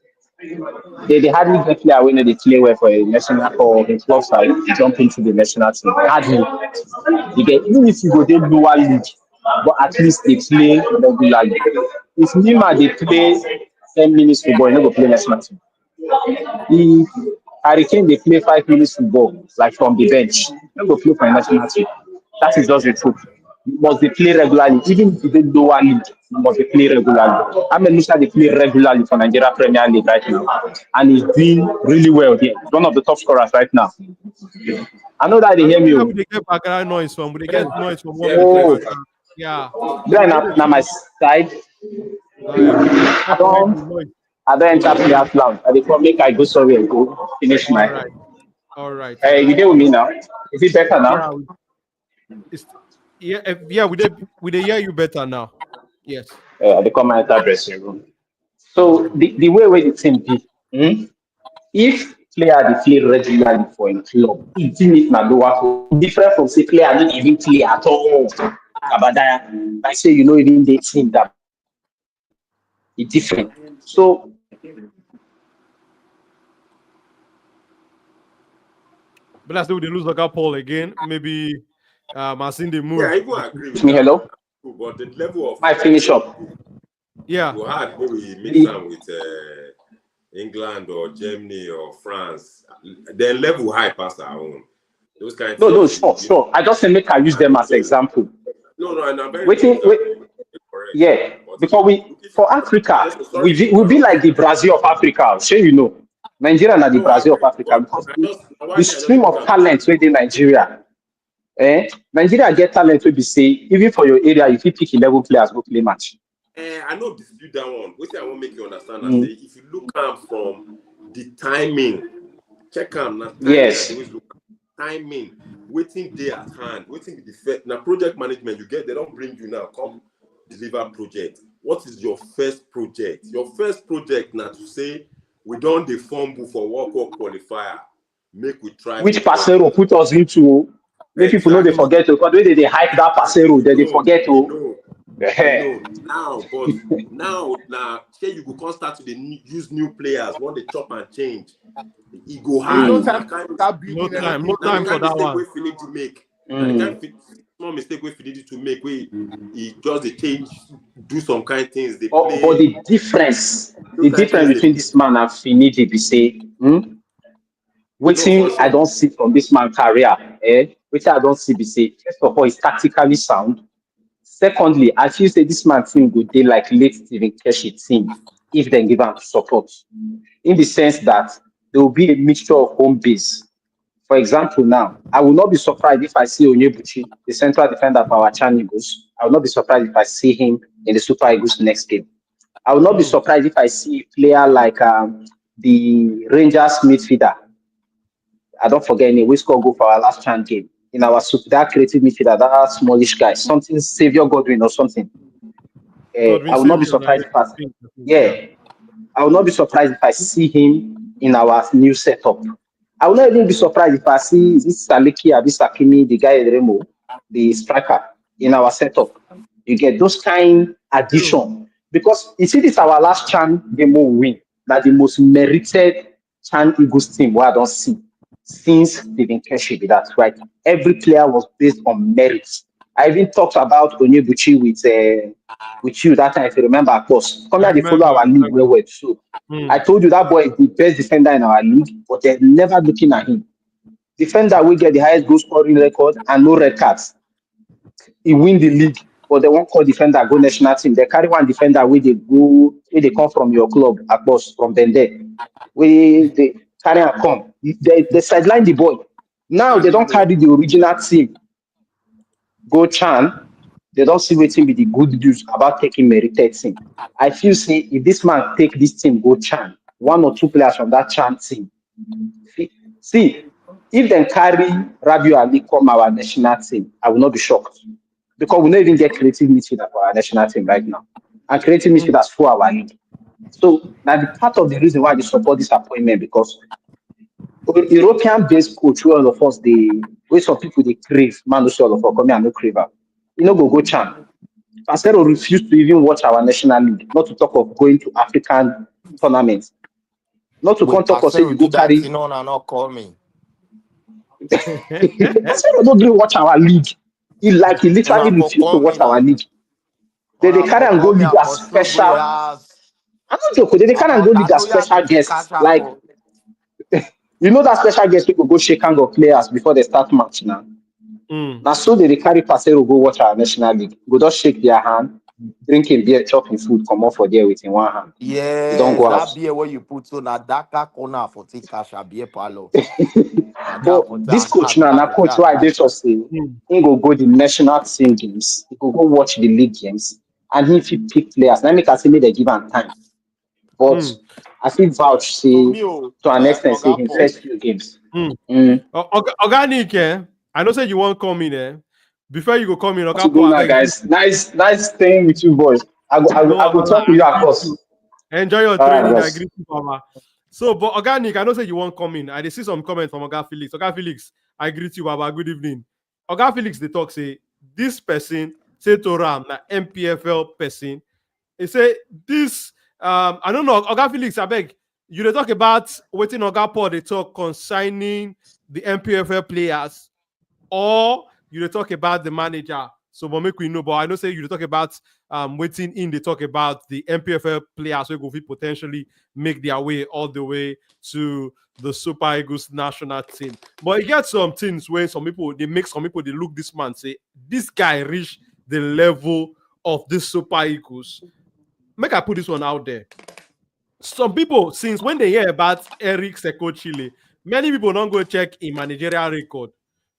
They hardly get player when they play well for a national or a club side, they jump into the national team. Hardly. You get even if you go to lower league, but at least they play regularly. If Nima they play 10 minutes football, you never go play national team. If Hurricane they play 5 minutes football, like from the bench, you never go play for a national team. That is just the truth. You must be play regularly, even if you don't lower league, you must be play regularly. I'm a Mister they play regularly for Nigeria Premier League right now, and he's doing really well there. He's one of the top scorers right now. I know that they I hear don't me. know where they get background noise from, but they get noise from one Yeah, of the Oh, background. Yeah. then So now my side. oh yeah, okay. Let's I try to make the don't noise I don't go enter down. players lounge. I dey come make I go sorry and go finish All my. right, all right, all Hey, you right. there with me now? Is it better now? Yeah, it's, yeah, yeah. We hear you better now. Yes. I dey come my enter dressing room. So the way where the team be, if player dey play regularly for a club, even if na lower, different from say player no dey even play at all. Kabadaya, I say you know even the team that is different. So But that's the way they lose local Paul again. Maybe I seen the yeah, move. I even agree with me that. hello, But the level of my finish up. Yeah. go hard maybe mix The, them with England or Germany or France. Their level high past our own. Those kind of no, teams, sure, you know. sure. I just say make I use And them as also, example. no, and I'm very Waiting, close. wait, Correct. yeah, But because we looking for for Africa, sorry to we be interrupt. like the Brazil of Africa. Sure, you know, Nigeria and the No, I Brazil of agree. Africa But because I the, just why the I just stream put of them for talent within Nigeria. Nigeria get talent will be say even for your area, if you pick 11 players, go play match. I know dispute that one. What I want make you understand, I say Mm. if you look am from the timing, check am na timing. I Yes, always look timing. Waiting day at hand. Waiting the defect. Now project management you get. They don't bring you now. Come deliver project. What is your first project? Your first project now to say we don't the fumble for World Cup qualifier. Make we try which for qualify. Pasero put us into. Make people know they Exactly. forget to because when they hype that Pasero, then they forget We to. know. We know now, but now, say you go come start to use new players, want the chop and change. It go There's no hard. time Now to kind start No building time. anything No now the time again. for kind that mistake one. we need to make. Now the Mm. small mistake we need to make. We just they change, do some kind of things. They But play the those kind of difference things. between this man and Finidi be say, No, for waiting I sure. don't see from this man career, waiting I don't see be say, first of all, he's tactically sound. Secondly, I feel say this man team go dey like late Stephen Keshi team if they give him support. In the sense that there will be a mixture of home base. For example, now, I will not be surprised if I see Onyebuchi, the central defender for our Chan Eagles. I will not be surprised if I see him in the Super Eagles next game. I will not be surprised if I see a player like the Rangers midfielder. I don't forget any. We scored goal for our last chance game in our that creative midfielder, that smallish guy, something Savior Godwin or something. Godwin I will not be Savior. surprised if Yeah. yeah, I will not be surprised if I see him in our new setup. I will not even be surprised if I see this Saliki or this Sakimi, the guy at Remo, the striker, in our setup. You get those kind True. addition. Because you see, this our last Chan game win. That the most merited Chan Eagles team where I don't see since Stephen Keshi be that right. Every player was based on merit. I even talked about Onyebuchi with you that time, if you remember, of course. Come I here, they follow remember. our league well too. I told you that boy is the best defender in our league, but they're never looking at him. Defender will get the highest goal scoring record and no red cards. He win the league, but they won't call defender go national team. They carry one defender where they come from your club, of course, from Bende. Where they carry and come. They sideline the boy. Now they don't carry the original team. Go Chan. They don't see waiting with the good news about taking merited team. I feel say if this man take this team, go Chan, one or two players from that Chan team. See, if they carry Rabiu Ali come our national team, I will not be shocked. Because we don't even get creative midfielder for our national team right now. And creative midfielders for our league. So now the part of the reason why they support this appointment because European-based coach, where all of us, where some people they crave, man, all of us come here and no crave. You know, go Chan. Pacero refused to even watch our national league, not to talk of going to African tournaments. Not to come Wait, talk or say Pastor you will go do that carry. thing on and not call me. Pacero don't really watch our league. He literally Una for refused to call me watch our now. league. They Una carry for and go call me league and as pursue special. prayers. I'm not joking. They carry and go I league as know you have special to take guests. cash out. Like, that special guest people go shake hand of players before they start match now. Mm. Now so they carry Pacero go watch our national league. Go just shake their hand, drinking beer, chopping food, come off for there with in one hand. They don't Yes, go out. that beer where you put so na darker corner for take cash a beer palo. And that But for this coach now, that coach why they just say Mm. he go the national team games, he go watch the league games, and if he pick players, now make us say make they give him time. But Mm. I think vouch to say me, to an extent say Oga him Paul. first few games. Mm. Mm. Organic, I know say you won't come in, Before you go come in, What's Oga going Paul, I on, beg. guys? Nice staying with you boys. No, I go Abala, talk to I you greet across. you. Enjoy your All right, training. I boss. greet you, Baba. So, but Organic, I know say you won't come in. I dey see some comments from Oga Felix. Oga Felix, I greet you, Baba. Good evening. Oga Felix, they talk say this person say to Ram, na MPFL person. He say this. I don't know. Oga Felix, I beg you. They talk about waiting. Oga Paul. They talk concerning the MPFL players, or you dey talk about the manager. So, but make we know. But I know say you dey talk about waiting in. They talk about the MPFL players who go fit potentially make their way all the way to the Super Eagles national team. But you get some things where some people they look this man say this guy reach the level of this Super Eagles. Make I put this one out there. Some people, since when they hear about Eric Chelle, many people don't go check in managerial record.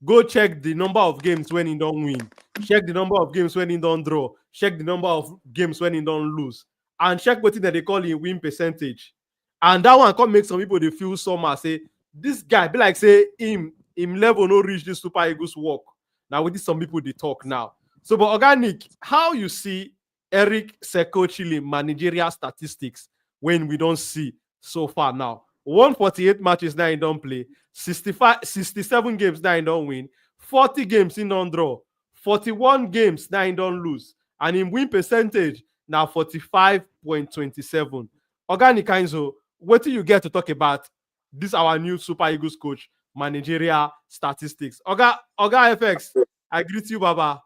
Go check the number of games when he don't win. Check the number of games when he don't draw. Check the number of games when he don't lose. And check what that they call in win percentage. And that one can make some people they feel somehow say this guy be like say him level no reach this Super Eagles work. Now with this some people they talk now. So but organic, how you see Eric Chelle managerial statistics when we don't see so far now. 148 matches now he don't play, 67 games now he don't win, 40 games he don't draw, 41 games now he don't lose, and in win percentage now 45.27. Organic Kainzo, what do you get to talk about this our new Super Eagles coach managerial statistics? Oga FX, I greet you, Baba.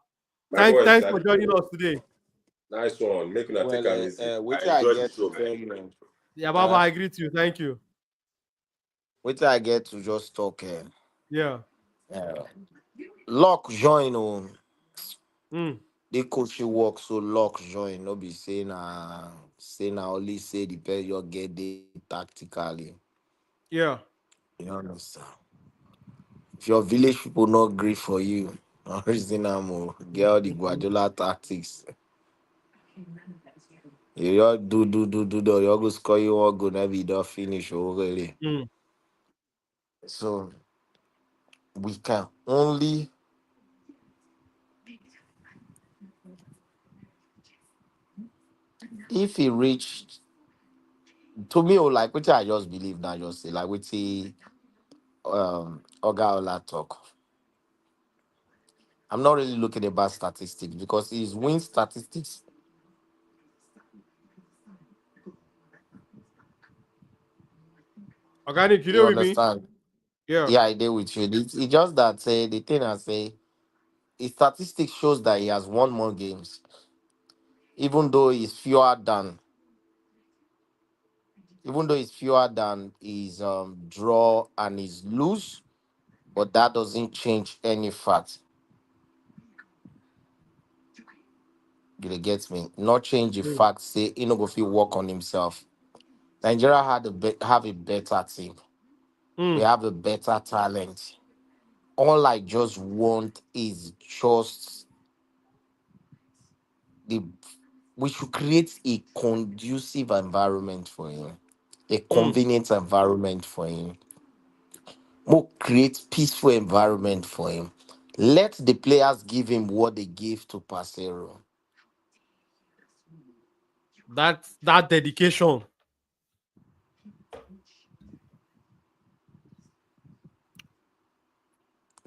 My boys, Thanks for joining us today. nice one. Make una take Well, am easy. which I I enjoy the get show, to tell man. you, Yeah, Baba, I greet you. Thank you. which I get to just talk. Yeah. Lock join on Mm. the coach work so lock join. No be say na only say the pay you get the tactically. Yeah. You understand? If your village people not agree for you, reason get all the Guardiola tactics. You just do, you go score you one goal, maybe you don't finish already. Mm. So we can only if he reached to me, like what I just believe now, just say like what he Oga Ola talk. I'm not really looking at bad statistics because his win statistics. Organic, you You know with me? understand? Yeah. Yeah, I did with you. It's just that say the thing I say his statistics shows that he has won more games, even though he's fewer than his draw and his lose, but that doesn't change any fact. You dey get me? Not change the Mm. fact. Say he no go fit work on himself. Nigeria have a better team. We Mm. have a better talent. All I just want is just the we should create a conducive environment for him, a Mm. convenient environment for him. More create peaceful environment for him. Let the players give him what they gave to Pasero. That dedication.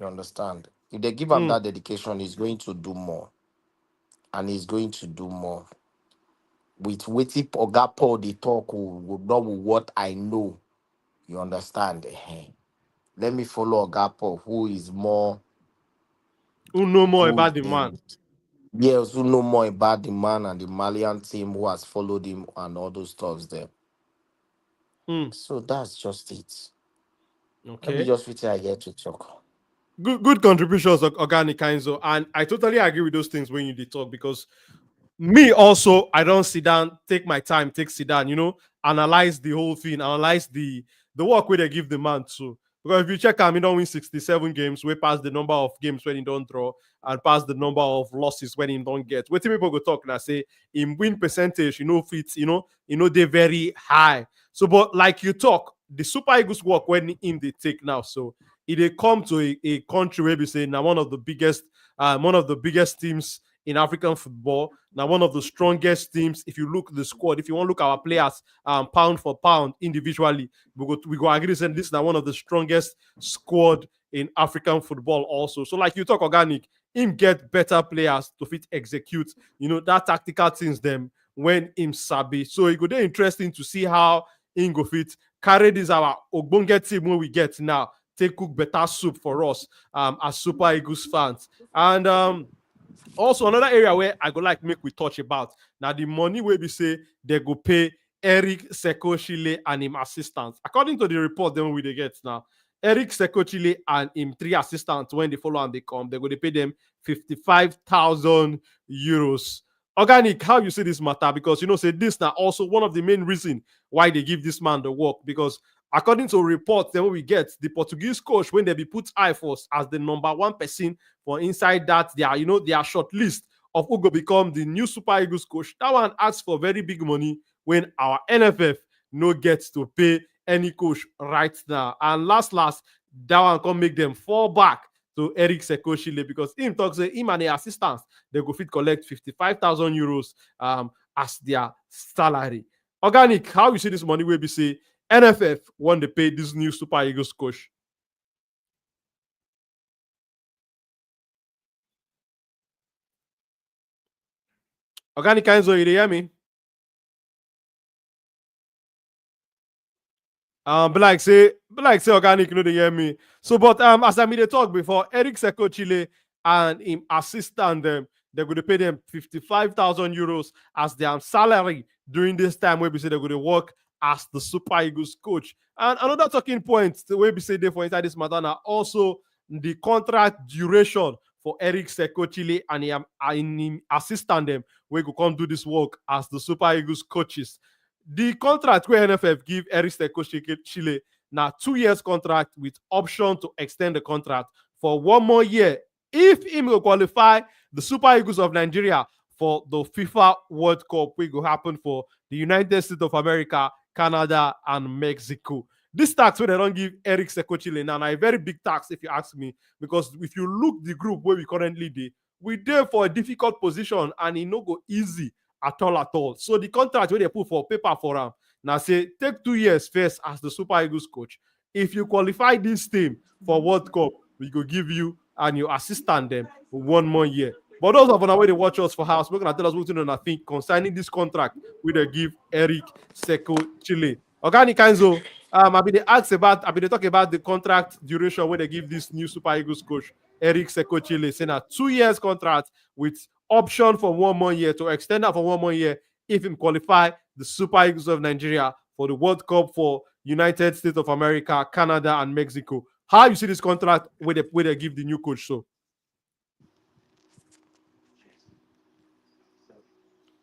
You understand? If they give him Mm. that dedication, he's going to do more. and he's going to do more. With waiting Oga Paul they talk would not with what I know. You understand? Let me follow Oga Paul, who is more Who know more good about the man? in yes, who know more about the man and the Malian team who has followed him and all those stuffs there. So that's just it. Let me Okay. just fit I get to talk. Good contributions, Organic Kinzo. And I totally agree with those things when you did talk, because me also, I don't sit down, take my time, sit down, analyze the whole thing, analyze the work where they give the man to. Because if you check him, he don't win 67 games, way past the number of games when he don't draw, and past the number of losses when he don't get. What people go talk and say in win percentage, fits, they're very high. So, but like you talk, the Super Eagles work when in they take now. So it they come to a country where we say now one of the biggest teams in African football. Now, one of the strongest teams. If you look the squad, if you want to look at our players, pound for pound individually, we go agree saying this is now one of the strongest squad in African football also. So, like you talk organic, him get better players to fit execute, that tactical things them when him sabi. So it go dey interesting to see how him go fit carry this our ogbonge team when we get now, take cook better soup for us as Super Eagles fans. And also another area where I go like make we touch about now the money where we say they go pay Eric Sekochile and him assistants. According to the report, then we they get now, Eric Sekochile and him 3 assistants, when they follow and they come, they're going to pay them 55,000 euros. Organic, how you see this matter? Because say this now also one of the main reason why they give this man the work, because according to reports, then we get the Portuguese coach when they be put eye force as the number 1 person for inside that their short list of who go become the new Super Eagles coach. That one asks for very big money when our NFF no gets to pay any coach right now. And last, that one can make them fall back to Eric Sekochile, because him talks say him and the assistants they go fit collect 55,000 euros as their salary. Organic, how you see this money will be say NFF want to pay this new Super Eagles coach? Organic Kenzo, you hear me? Be like say organic, they hear me. So, but as I made a talk before, Eric Sekochile and him assistant them, they're going to pay them 55,000 euros as their salary during this time where we say they're going to work as the Super Eagles coach. And another talking point, the way we say there for inside this matter now, also the contract duration for Eric Sekochile and him assistant them, we go come do this work as the Super Eagles coaches. The contract where NFF give Eric Sekochile now 2 years contract with option to extend the contract for 1 more year if he will qualify the Super Eagles of Nigeria for the FIFA World Cup, which will happen for the United States of America, Canada, and Mexico. This tax where they don't give Eric Sekochile now, a very big tax if you ask me, because if you look the group where we currently do, we there for a difficult position and it no go easy at all. So the contract where they put for paper for him now say take 2 years first as the Super Eagles coach. If you qualify this team for World Cup, we go give you and your assistant them 1 more year. But those of the way they watch us for house, we're gonna tell us what you think concerning this contract we they give Eric Sekochile. Organic Kanzo, I be they talk about the contract duration where they give this new Super Eagles coach Eric Sekochile, saying a 2 years contract with option for 1 more year to extend that for 1 more year if him qualify the Super Eagles of Nigeria for the World Cup for United States of America, Canada, and Mexico. How you see this contract where they give the new coach so?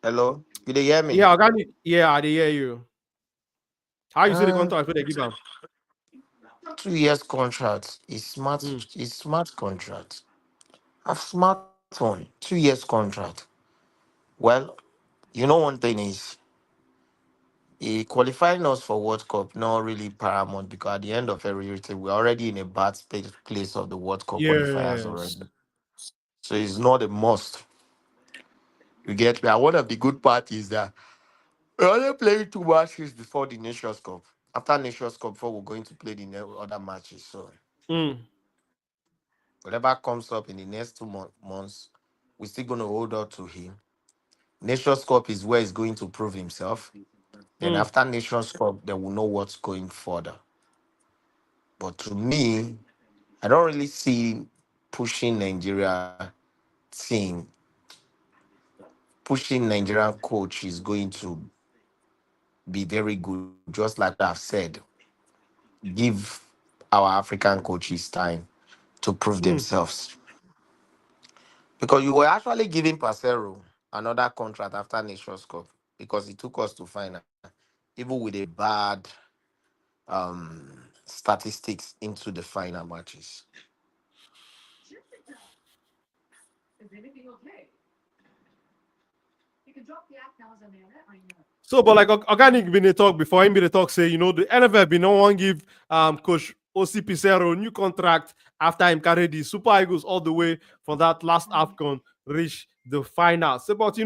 Hello? You dey hear me? Yeah, organic. Yeah, I hear you. How you see the Uh, contract where they give them? 2 years contract is smart. It's smart contract. A smart one. 2 years contract. Well, one thing is qualifying us for World Cup not really paramount, because at the end of everything we're already in a bad place of the World Cup qualifiers Yes. already. So it's not a must. You get me? And one of the good parts is that we're only playing 2 matches before the Nations Cup. After Nations Cup, before we're going to play the other matches. So Mm. whatever comes up in the next 2 months, we're still going to hold on to him. Nations Cup is where he's going to prove himself. Then after Nations Cup, they will know what's going further. But to me, I don't really see pushing Nigeria team, pushing Nigerian coach is going to be very good. Just like I've said, give our African coaches time to prove themselves. Because you were actually giving Parcero another contract after Nations Cup because he took us to final, even with a bad statistics into the final matches. So, but like organic been a talk before, him been a talk say, the NFF been no one give coach OC Picero new contract after him carried the Super Eagles all the way from that last AFCON reach the final. So, but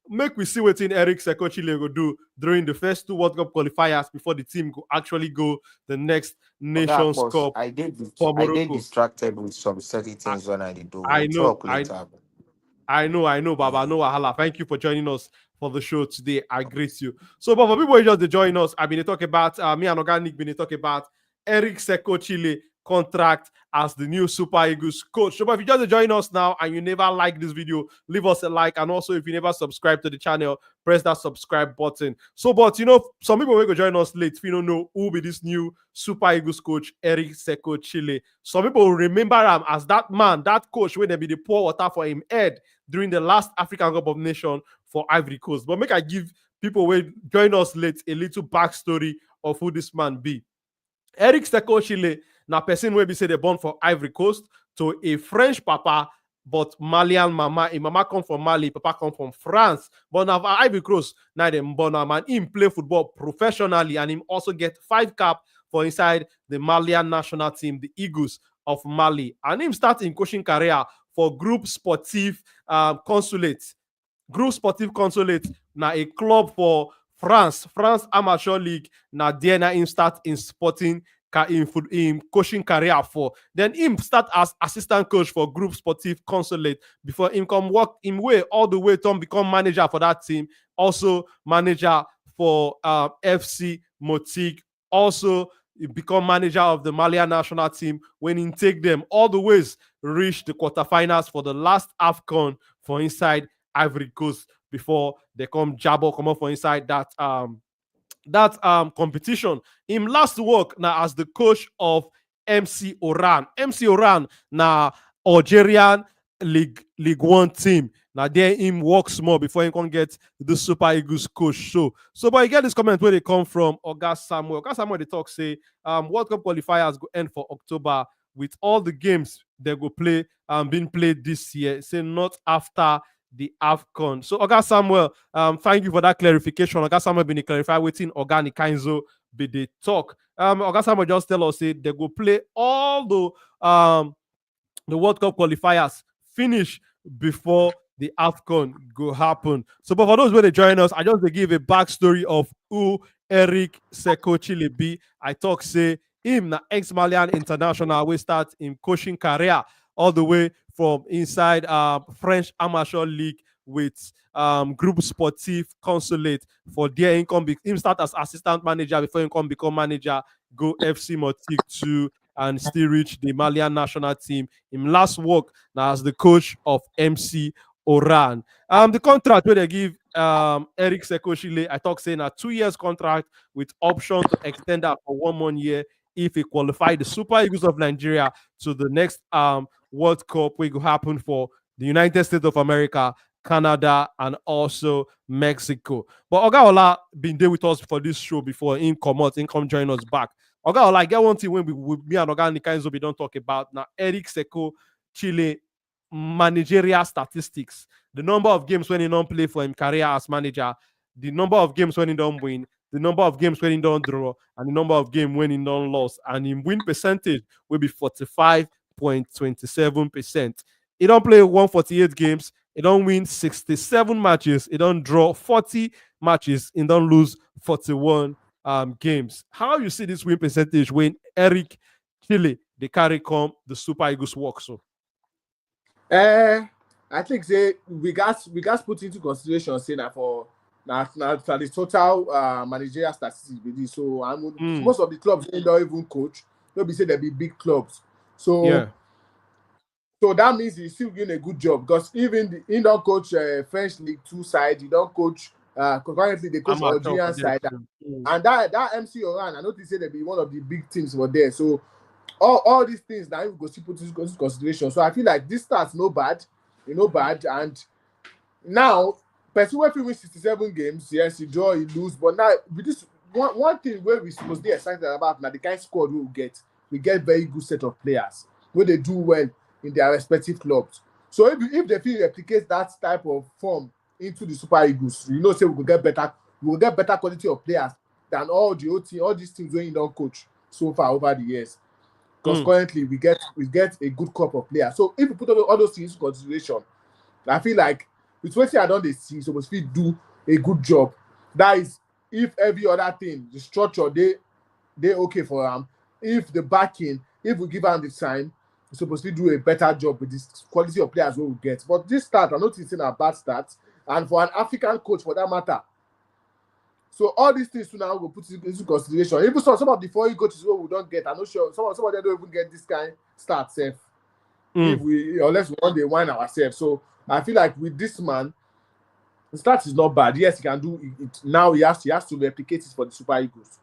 make we see what Eric Chelle go do during the first two World Cup qualifiers before the team go actually go the next Nations Cup I did for distracted with some certain I, things when I did do. I We'll know, talk later. I know, Baba. No wahala. Thank you for joining us for the show today. I greet you. So, but for people who just join us, I've been talking about me and Organic been talking about Eric Chelle contract as the new Super Eagles coach. So, but if you just join us now and you never like this video, leave us a like. And also, if you never subscribe to the channel, press that subscribe button. So, but some people will go join us late. If you don't know who will be this new Super Eagles coach, Eric Chelle. Some people will remember him as that man, that coach, when they be the pour water for him head during the last African Cup of Nations for Ivory Coast. But make I give people who join us late a little backstory of who this man be. Eric Chelle, now person where be say they born for Ivory Coast to a French papa, but Malian mama. A mama come from Mali, papa come from France. But now Ivory Coast, now them born a man. Him play football professionally and him also get 5 cap for inside the Malian national team, the Eagles of Mali. And him start in coaching career for Group Sportif Consulate. Group Sportif Consulate, now a club for France Amateur League. Now there now him start in sporting in coaching career for. Then him start as assistant coach for Group Sportif Consulate before him come work him way all the way to become manager for that team. Also manager for FC Motique. Also become manager of the Malian national team when he take them all the ways reach the quarterfinals for the last AFCON for inside Ivory Coast before they come up for inside that competition. Him last work now as the coach of MC Oran. MC Oran now Algerian League 1 team. Now there him works more before he can get the Super Eagles coach show. So but you get this comment where they come from August Samuel. August Samuel they talk say World Cup qualifiers go end for October with all the games they go play being played this year. Say not after the AFCON. So August Samuel, thank you for that clarification. August Samuel been clarify waiting organic Kainzo be the talk. August Samuel just tell us say they go play all the World Cup qualifiers finish before the AFCON go happen. So, but for those where they join us, I just give a backstory of who Eric Chelle be. I talk say him na ex-Malian international. We start in coaching career all the way from inside French Amateur League with Group Sportif Consulate for their income. Him start as assistant manager before he come become manager, go FC Motique 2 and still reach the Malian national team. Him last work now as the coach of MC Oran. The contract where they give Eric Chelle, I talk saying a 2 years contract with option to extend that for 1 more year if he qualify the Super Eagles of Nigeria to the next World Cup, which will happen for the United States of America, Canada, and also Mexico. But Oga Ola been there with us for this show before. In come join us back. Oga Ola, get one thing when me and Oga Nikanzo we don't talk about now. Eric Chelle managerial statistics, the number of games when he don't play for him career as manager, the number of games when he don't win, the number of games when he don't draw, and the number of games when he don't lose, and in win percentage will be 45.27%. He don't play 148 games, he don't win 67 matches, he don't draw 40 matches, he don't lose 41 games. How you see this win percentage when Eric Chelle they carry come the Super Eagles work so? I think say we got put into consideration say that for the total managerial statistics with this. So most of the clubs they don't even coach. They'll be say they be big clubs. So so that means he's still doing a good job because even he don't coach French League 2 side, he don't coach currently they coach Algerian side. And that MC Oran, I noticed say they be one of the big teams for there. So all these things now you go see put into consideration. So I feel like this starts no bad, and now person wey fit win 67 games, yes, he draw, he lose, but now with this one thing where we supposed to be excited about now the kind of squad we get very good set of players where they do well in their respective clubs. So if they feel replicate that type of form into the Super Eagles, you know, say we will get better quality of players than all these teams where you don't coach so far over the years. Because currently we get a good crop of players. So if you put all those things into consideration, I feel like with what I don't see, supposed to do a good job. That is, if every other thing, the structure, they okay for them. If the backing, if we give them the time, we're supposed to do a better job with this quality of players we will get. But this start, I'm not saying a bad start, and for an African coach, for that matter. So all these things now will put into consideration. Even some of the foreign coaches we don't get, I'm not sure some of them don't even get this kind of start safe. If we unless we want to win ourselves. So I feel like with this man, the start is not bad. Yes, he can do it now. He has to replicate it for the Super Eagles.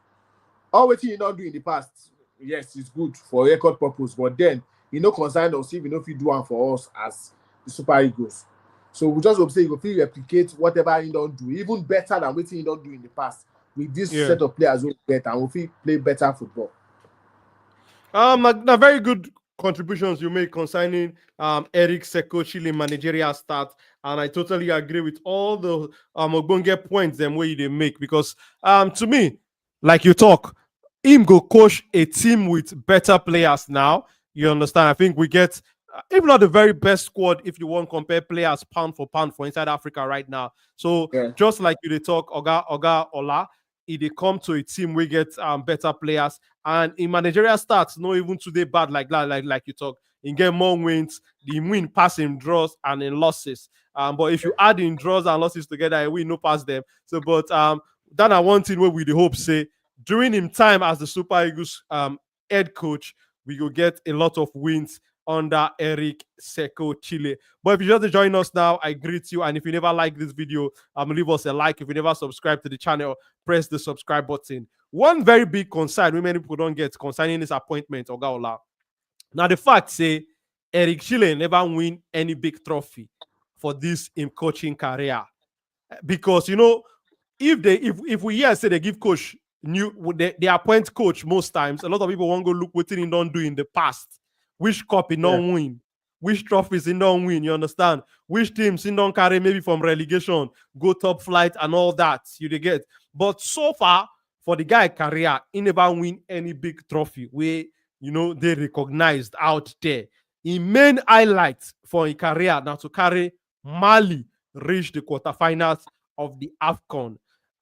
All what he not do in the past, yes, it's good for record purpose, but then he no concern us if he do one for us as the Super Eagles. So we just hope say he will replicate whatever he don't do, even better than what he don't do in the past with this set of players who get and will play better football. A very good contributions you make concerning Eric Chelle managerial start, and I totally agree with all the Ogbonge points them way they make, because to me, like you talk, him go coach a team with better players now. You understand? I think we get if not the very best squad, if you want to compare players pound for inside Africa right now. So just like you they talk, Oga Ola, they come to a team we get better players, and in managerial stats, not even today bad like that, like you talk. You get more wins, the win passing draws and in losses. But if you add in draws and losses together, we no pass them. So, but that I one thing where we the hope say during him time as the Super Eagles head coach, we will get a lot of wins under Eric Chelle. But if you just join us now, I greet you. And if you never like this video, leave us a like. If you never subscribe to the channel, press the subscribe button. One very big concern many people don't get concerning this appointment, Oga Ola. Now the fact say Eric Chelle never win any big trophy for this in coaching career, because you know if we hear say they give coach they appoint coach most times, a lot of people won't go look what he don't do in the past. Which cup he don't win, which trophies he don't win, you understand? Which teams he don't carry maybe from relegation, go top flight and all that, you get. But so far, for the guy career, he never win any big trophy where, you know, they recognized out there. His main highlight for his career now to carry Mali reach the quarterfinals of the AFCON.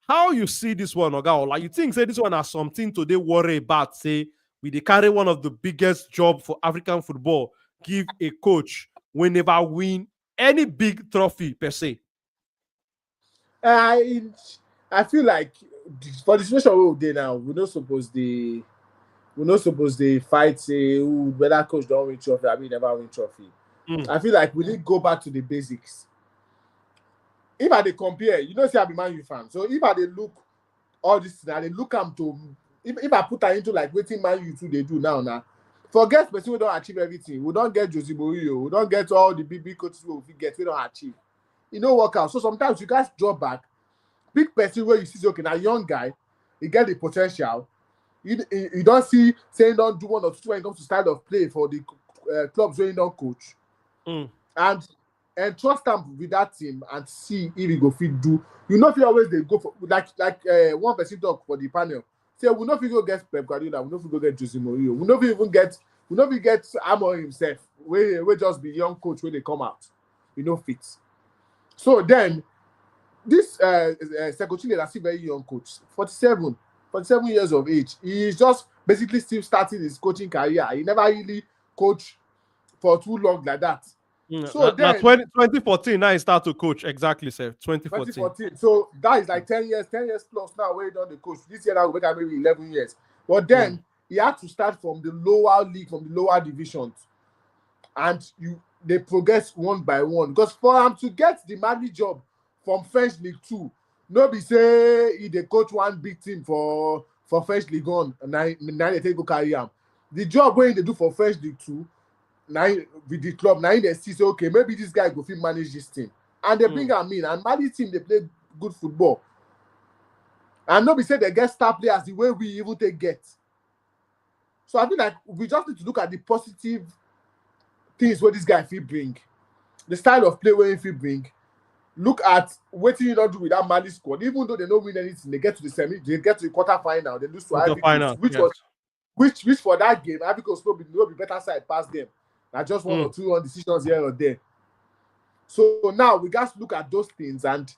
How you see this one, Oga Ola? You think say this one has something to they worry about, say, we carry one of the biggest job for African football, give a coach we never win any big trophy per se? I feel like for the situation we're there now, we're not supposed to fight say whether coach don't win trophy, I mean never win trophy. I feel like we need to go back to the basics. If I they compare, you know, say I be Man U fan. So if I they look all this, I they look them to. If I put that into like waiting Man U they do now. Forget person we don't achieve everything. We don't get Jose Mourinho. We don't get all the big coaches we get. We don't achieve. It don't work out. So sometimes you guys draw back. Big person where you see okay, now young guy, he get the potential. You don't see saying don't do one or two when it comes to style of play for the clubs where you don't coach. And trust them with that team and see if he go fit do. You know if you always they go for like one person talk for the panel. Say we know if you go get Pep Guardiola, we know if you go get Jose Mourinho, we know if you even get Amor himself, we just be young coach when they come out. You know fit. So then this Chelle is still very young coach, 47 years of age. He's just basically still starting his coaching career. He never really coached for too long like that. So Now then 2014, now he start to coach. Exactly, sir. 2014. 2014. So that is like 10 years plus now where he done the coach. This year that will make maybe 11 years. But then he had to start from the lower league, from the lower divisions. And they progress one by one. Because for him to get the management job from French League 2, nobody say he dey coach one big team for French League 1, and now they take go carry him. The job wey they do for French League 2, now with the club, now they see say, okay, maybe this guy go fit manage this team. And they bring him in, and manage team, they play good football. And nobody say they get star players the way we even take get. So I feel like we just need to look at the positive things where this guy fit bring, the style of play where he fit bring. Look at what you not do with that Mali squad. Even though they don't win anything, they get to the semi, they get to the quarter-final, they lose to Ivory Coast, which for that game, Ivory Coast will be better side past them. Not just one or two decisions here or there. So now we got to look at those things and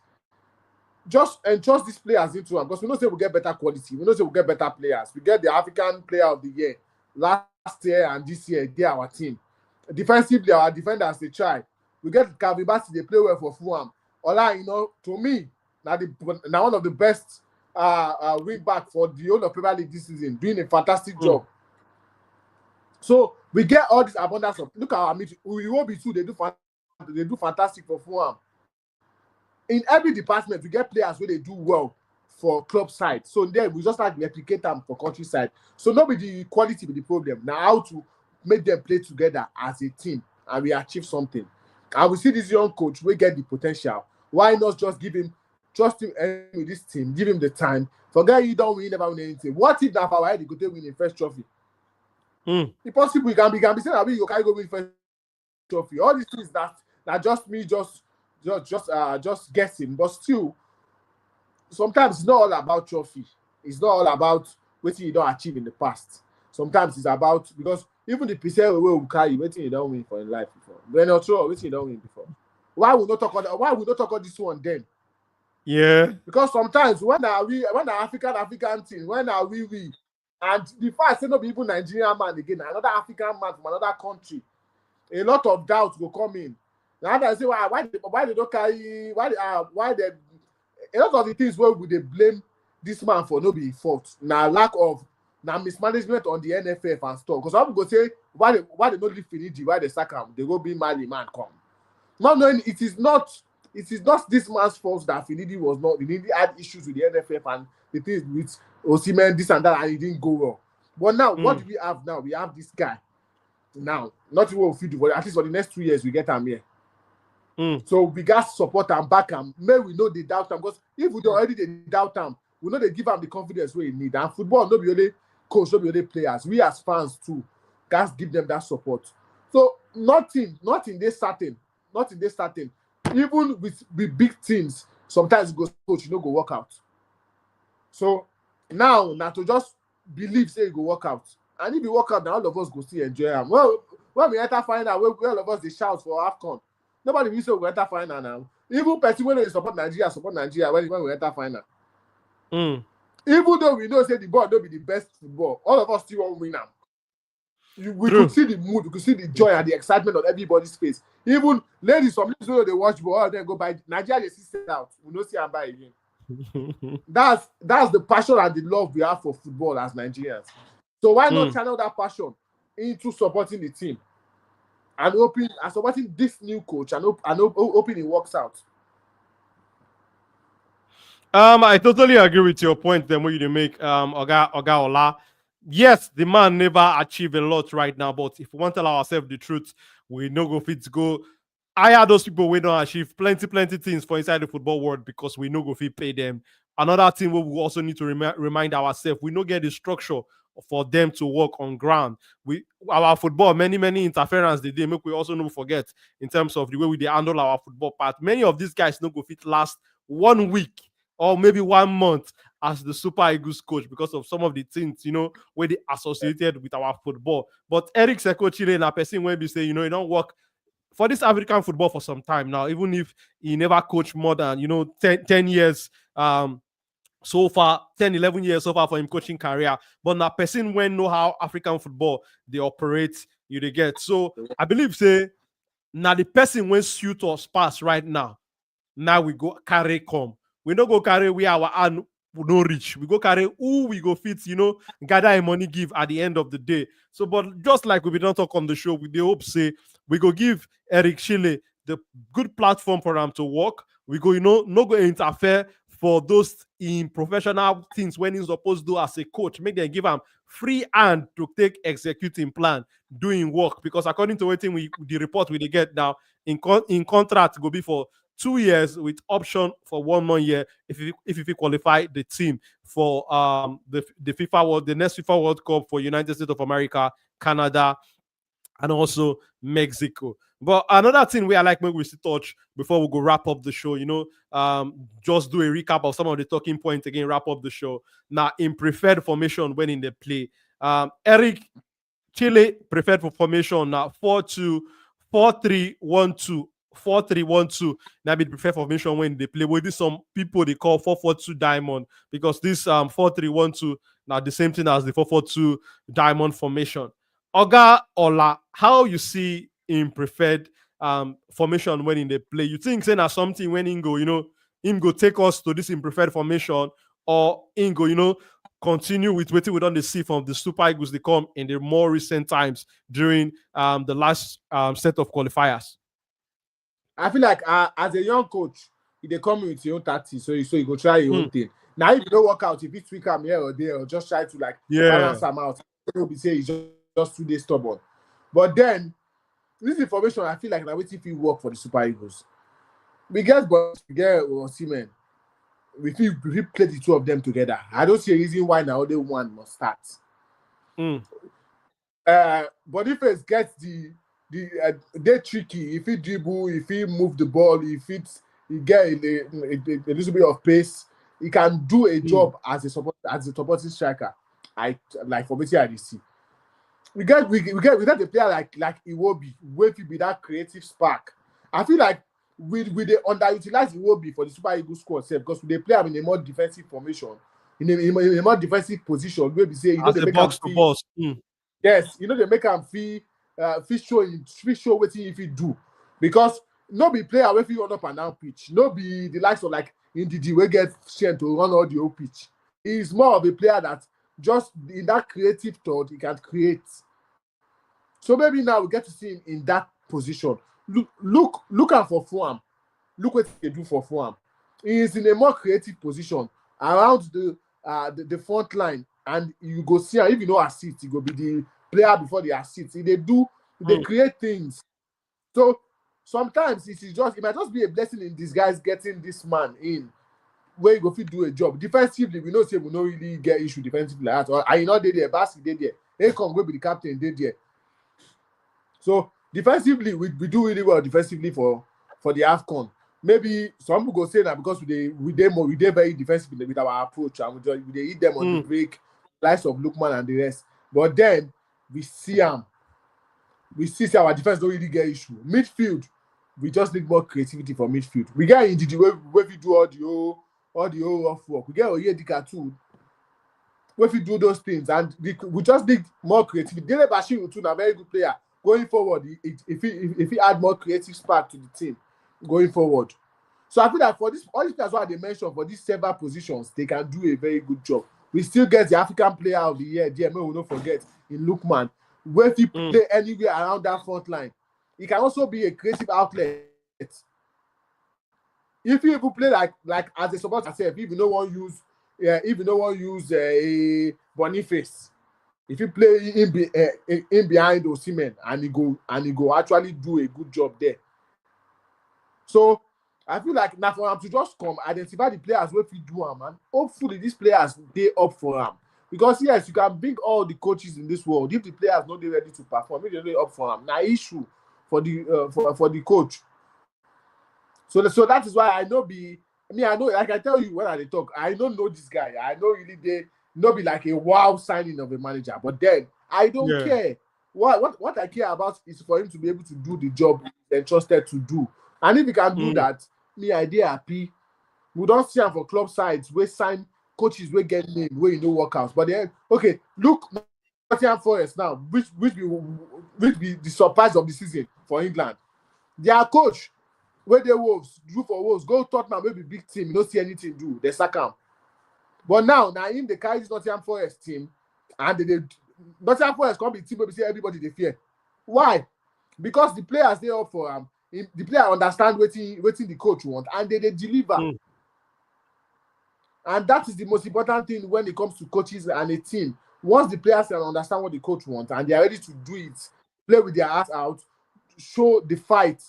just entrust these players into them, because we know say we get better quality, we know say we get better players. We get the African Player of the Year last year and this year, they are our team. Defensively, our defenders they try. We get Calvin Bassey, they play well for Fulham. Ola, to me, now one of the best wing back for the whole of Premier League this season, doing a fantastic job. So we get all this abundance of look at our midfield. We will be too, they do fantastic for Fulham. In every department, we get players where they do well for club side. So then we just like replicate them for countryside. So not be the quality be the problem. Now how to make them play together as a team and we achieve something. And we see this young coach, we get the potential. Why not just trust him with this team, give him the time. Forget you don't win, never win anything. What if that power they go to win the first trophy? It's possible you can be saying that you can't go win first trophy. All these things that just me just guessing, but still sometimes it's not all about trophy. It's not all about what you don't achieve in the past. Sometimes it's about because even the percent way we carry waiting you don't win for in life before. When you're true, waiting you don't win before. Why would not talk about this one then? Yeah. Because sometimes when are African team, when are we and the fact say not even Nigerian man again, another African man from another country, a lot of doubts will come in. Now I say why they don't carry why they a lot of the things where would they blame this man for no be fault. Now lack of mismanagement on the NFF and stuff. Because some people go say why they not leave Finidi, why they sack him, they go be Mali man come. Not knowing it is not this man's fault that Finidi had issues with the NFF and the things with Osimhen, this and that, and it didn't go well. But now, what do we have now? We have this guy. Now, not what we do, but at least for the next 2 years, we get him here. So we got support and back him. May we know they doubt him, because if we already they doubt him, we know they give him the confidence we need. And football, not be only coach, not be only players. We as fans too, guys give them that support. So nothing they certain. Even with big teams, sometimes it goes coach, go work out. So now to just believe say it go work out. And if you work out, now all of us go still enjoy them. Well, when we enter final, where all of us they shout for AFCON. Nobody will say we enter final now. Even person when they support Nigeria when we enter final. Even though we know say the ball don't be the best football, all of us still won't win now. We could see the mood, we could see the joy and the excitement on everybody's face. Even ladies, some people they watch ball, then go buy Nigeria, they see set out. We don't see and buy again. That's the passion and the love we have for football as Nigerians. So why not channel that passion into supporting the team and supporting this new coach and hoping it works out. I totally agree with your point. Then what you make, Oga Ola. Yes, the man never achieved a lot right now, but if we want to tell ourselves the truth, we no go fit to go. I had those people we don't achieve plenty things for inside the football world because we no go fit pay them. Another thing we also need to remind ourselves, we no get the structure for them to work on ground. Our football, many interference they did make we also no forget in terms of the way we handle our football part. Many of these guys no go fit last 1 week or maybe 1 month as the Super Eagles coach because of some of the things, where they associated with our football. But Eric Chelle, a person when we say, he don't work for this African football for some time now, even if he never coached more than, 10 years, so far, 10, 11 years so far for him coaching career. But now person when know how African football, they operate, they get. So I believe, say, Now the person when suit us pass right now. Now we go carry come. We don't go carry we our hand no reach. We go carry who we go fit, gather a money give at the end of the day. So, but just like we don't talk on the show, we the hope say we go give Eric Chelle the good platform for him to work. We go, no go interfere for those in professional things when he's supposed to do as a coach. Make them give him free hand to take executing plan, doing work. Because according to the report we get now, in contract go be for 2 years with option for 1 more year if you qualify the team for the FIFA World, the next FIFA World Cup for United States of America, Canada, and also Mexico. But another thing we like maybe we still touch before we go wrap up the show, just do a recap of some of the talking points again, wrap up the show. Now, in preferred formation when in the play, Eric Chelle preferred for formation now 4-2-4-3-1-2. 4-3-1-2. Now be preferred formation when they play. With this, some people they call 4-4-2 diamond because this 4-3-1-2 now the same thing as the 4-4-2 diamond formation. Oga Ola, how you see in preferred formation when in the play? You think saying as something when him go take us to this in preferred formation, or him go, continue with what we don't see from the Super Eagles they come in the more recent times during the last set of qualifiers? I feel like as a young coach, if they come with your own tactics, so you go try your own thing. Now, if you don't work out, if you tweak them here or there, or just try to balance them out, you'll be saying it's just too stubborn. But then, this information, I feel like now waiting if you work for the Super Eagles. We get Osimhen. We play the two of them together. I don't see a reason why now only one must start. Boniface gets they're tricky. If he dribble, if he move the ball, if he get a little bit of pace, he can do a job as a supporting striker. I like for me, I see. We get a player like Iwobi, where if be that creative spark. I feel like we they underutilize Iwobi for the Super Eagles squad because they play him in a more defensive formation, in a more defensive position. Where we say as they make box to box. Yes, they make him feel show what if he do, because no be player if you run up and down pitch, no be the likes of like Ndidi we get strength to run all the whole pitch. He's more of a player that just in that creative thought he can create. So maybe now we get to see him in that position. Look out for Fulham. Look what they do for Fulham. He is in a more creative position around the front line, and you go see him. If you know assist, he go be the player before the assist. They create things. So sometimes it might just be a blessing in disguise getting this man in where you go fit do a job. Defensively, we know say we don't really get issue defensively like that. Or are you not there? Basi did there. Akon will be the captain did there. So defensively, we do really well defensively for the AFCON. Maybe some people go say that because we did very defensively with our approach and we hit them on the break, likes of Lookman and the rest. But then we see our defense don't really get issue. Midfield, we just need more creativity for midfield. We get Ndidi where we do all the whole rough work. We get Oyedika too, where we do those things, and we just need more creativity. Dele Bashiru too, a very good player. Going forward, if he add more creative spark to the team going forward. So I feel that for all these players what they mentioned for these several positions, they can do a very good job. We still get the African Player of the Year, DMA, we don't forget, in Lookman. Where if he play anywhere around that front line, he can also be a creative outlet. If you play like as a supporter yourself, if you don't want to use a Boniface, if you play in behind Osimhen and he go actually do a good job there. So I feel like now for him to just come identify the players where we do him, man. Hopefully these players they up for him. Because yes, you can bring all the coaches in this world. If the players not ready to perform, if they're not up for him, now issue for the coach. So that is why I know like I tell you when I talk, I don't know this guy. I know really they not be like a wow signing of a manager, but then I don't care. What I care about is for him to be able to do the job he's entrusted to do. And if he can do that, I dey happy. We don't see him for club sides where sign coaches will get named where you know workouts. But then look Nottingham Forest now, which be the surprise of the season for England. Their coach, where they Wolves, do for Wolves, go Tottenham, maybe big team, you don't see anything do. They sack him. But now him they carry this Nottingham Forest team, and they Nottingham Forest can't be team where we say everybody they fear. Why? Because the players they up for the player understand what the coach want, and they deliver. And that is the most important thing when it comes to coaches and a team. Once the players can understand what the coach wants and they are ready to do it, play with their heart out, show the fight,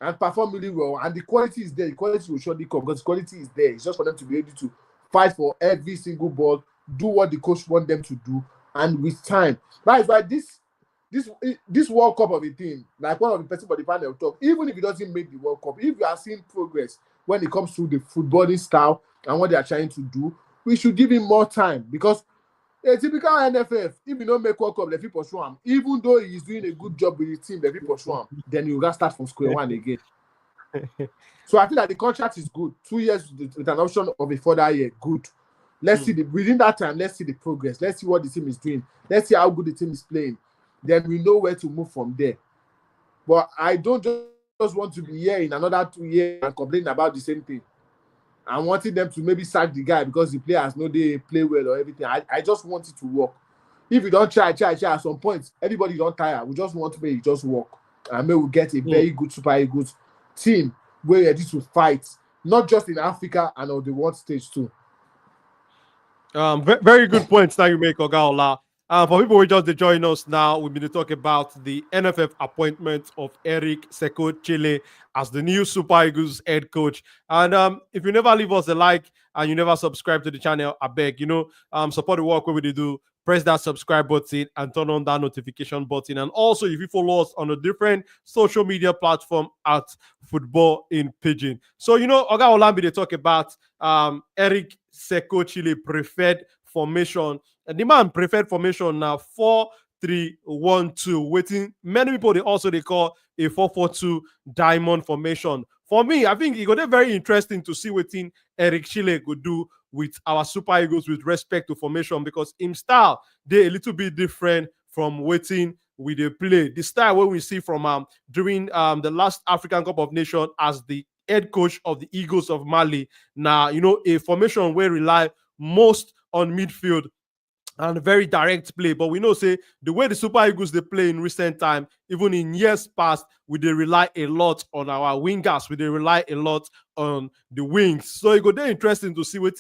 and perform really well, and the quality is there, the quality will surely come because the quality is there. It's just for them to be able to fight for every single ball, do what the coach wants them to do, and with time. That is why this World Cup of a thing, like one of the person for the panel talk, even if it doesn't make the World Cup, if you are seeing progress when it comes to the footballing style and what they are trying to do, we should give him more time because a typical NFF, if you don't make World Cup, the people pursue him. Even though he's doing a good job with the team, the people pursue him. Then you gotta start from square one again. So I feel like the contract is good. 2 years with an option of a further year, good. Let's see within that time. Let's see the progress. Let's see what the team is doing. Let's see how good the team is playing. Then we know where to move from there. But I don't just want to be here in another 2 years and complain about the same thing. I'm wanting them to maybe sack the guy because the players know they play well or everything. I just want it to work. If you don't try at some point, everybody don't tire. We just want to make it just work. And maybe we'll get a very good Super Eagles team where ready to fight, not just in Africa and on the world stage too. Very good points that you make, Ogaola. For people who just join us now, we're going to talk about the NFF appointment of Eric Chelle as the new Super Eagles head coach. And if you never leave us a like and you never subscribe to the channel, I beg, support the work where we do. Press that subscribe button and turn on that notification button. And also, if you follow us on a different social media platform at Football in Pidgin. So, Oga Olambi, they talk about Eric Chelle preferred formation. And the man preferred formation now 4-3-1-2. Waiting, many people they call a 4-4-2 diamond formation. For me, I think it got very interesting to see what Eric Chelle could do with our Super Eagles with respect to formation because his style they a little bit different from waiting with the play. The style where we see from during the last African Cup of Nations as the head coach of the Eagles of Mali. Now, a formation where rely most on midfield and very direct play. But we know, say, the way the Super Eagles they play in recent time, even in years past, they rely a lot on our wingers. They rely a lot on the wings. So it go there interesting to see what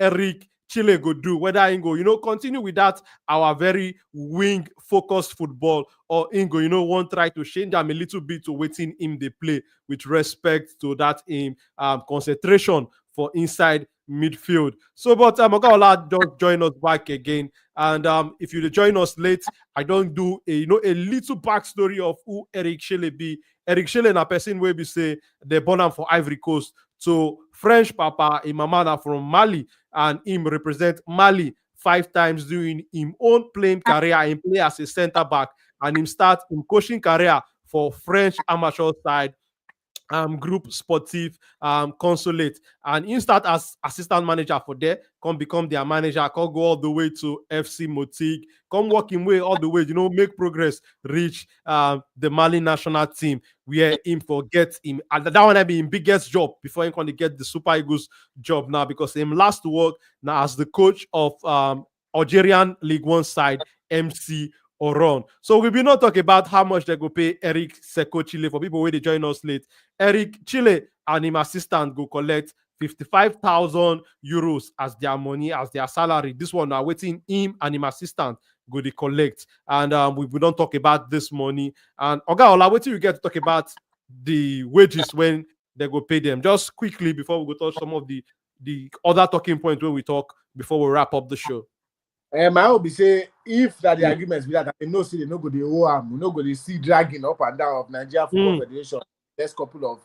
Eric Chelle go do, whether Ingo, continue with that, our very wing-focused football, or Ingo, won't try to change them a little bit to waiting him they play with respect to that in concentration for inside midfield. So, but Ogaola just join us back again. And if you join us late, I don't do a little backstory of who Eric Chelle be. Eric Chelle a person where we say they born him for Ivory Coast. So French papa, a mama from Mali, and him represent Mali 5 times during his own playing career. He play as a center back, and him start in coaching career for French amateur side. Group Sportif Consulate, and he start as assistant manager for there, come become their manager, come go all the way to FC Motig, come work him way all the way, make progress, reach the Mali national team where him forget him. And that one be his biggest job before he can get the Super Eagles job now, because him last work now as the coach of Algerian League One side, MC Oron. So we will not talk about how much they go pay Eric Chelle. For people where they join us late, Eric Chelle and his assistant go collect 55,000 euros as their money, as their salary. This one are waiting him and his assistant go they collect. And we don't talk about this money. And Ogaola, wait till you get to talk about the wages when they go pay them. Just quickly before we go touch some of the other talking points when we talk before we wrap up the show. I hope be say if that the arguments be that they know see they no go the we no go the see dragging up and down of Nigeria Football Federation next couple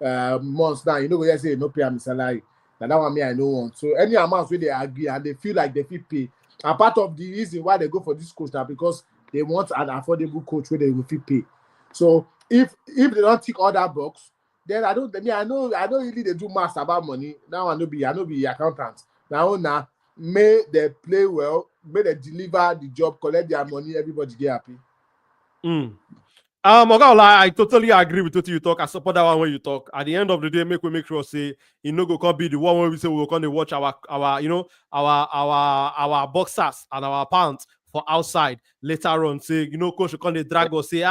of months now. You know go say no pay my salary. Now that one me I know want. So any amounts where they agree and they feel like they fit pay. And part of the reason why they go for this coach now because they want an affordable coach where they will fit pay. So if they don't tick all that box, then I don't really they do maths about money. Now I know be accountant. Now may they play well, may they deliver the job, collect their money, everybody get happy. Oga, I totally agree with what you talk. I support that one when you talk. At the end of the day, make sure say you know go come be the one where we say we're gonna watch our you know our boxers and our pants for outside later on. Say you know coach will come the drag or say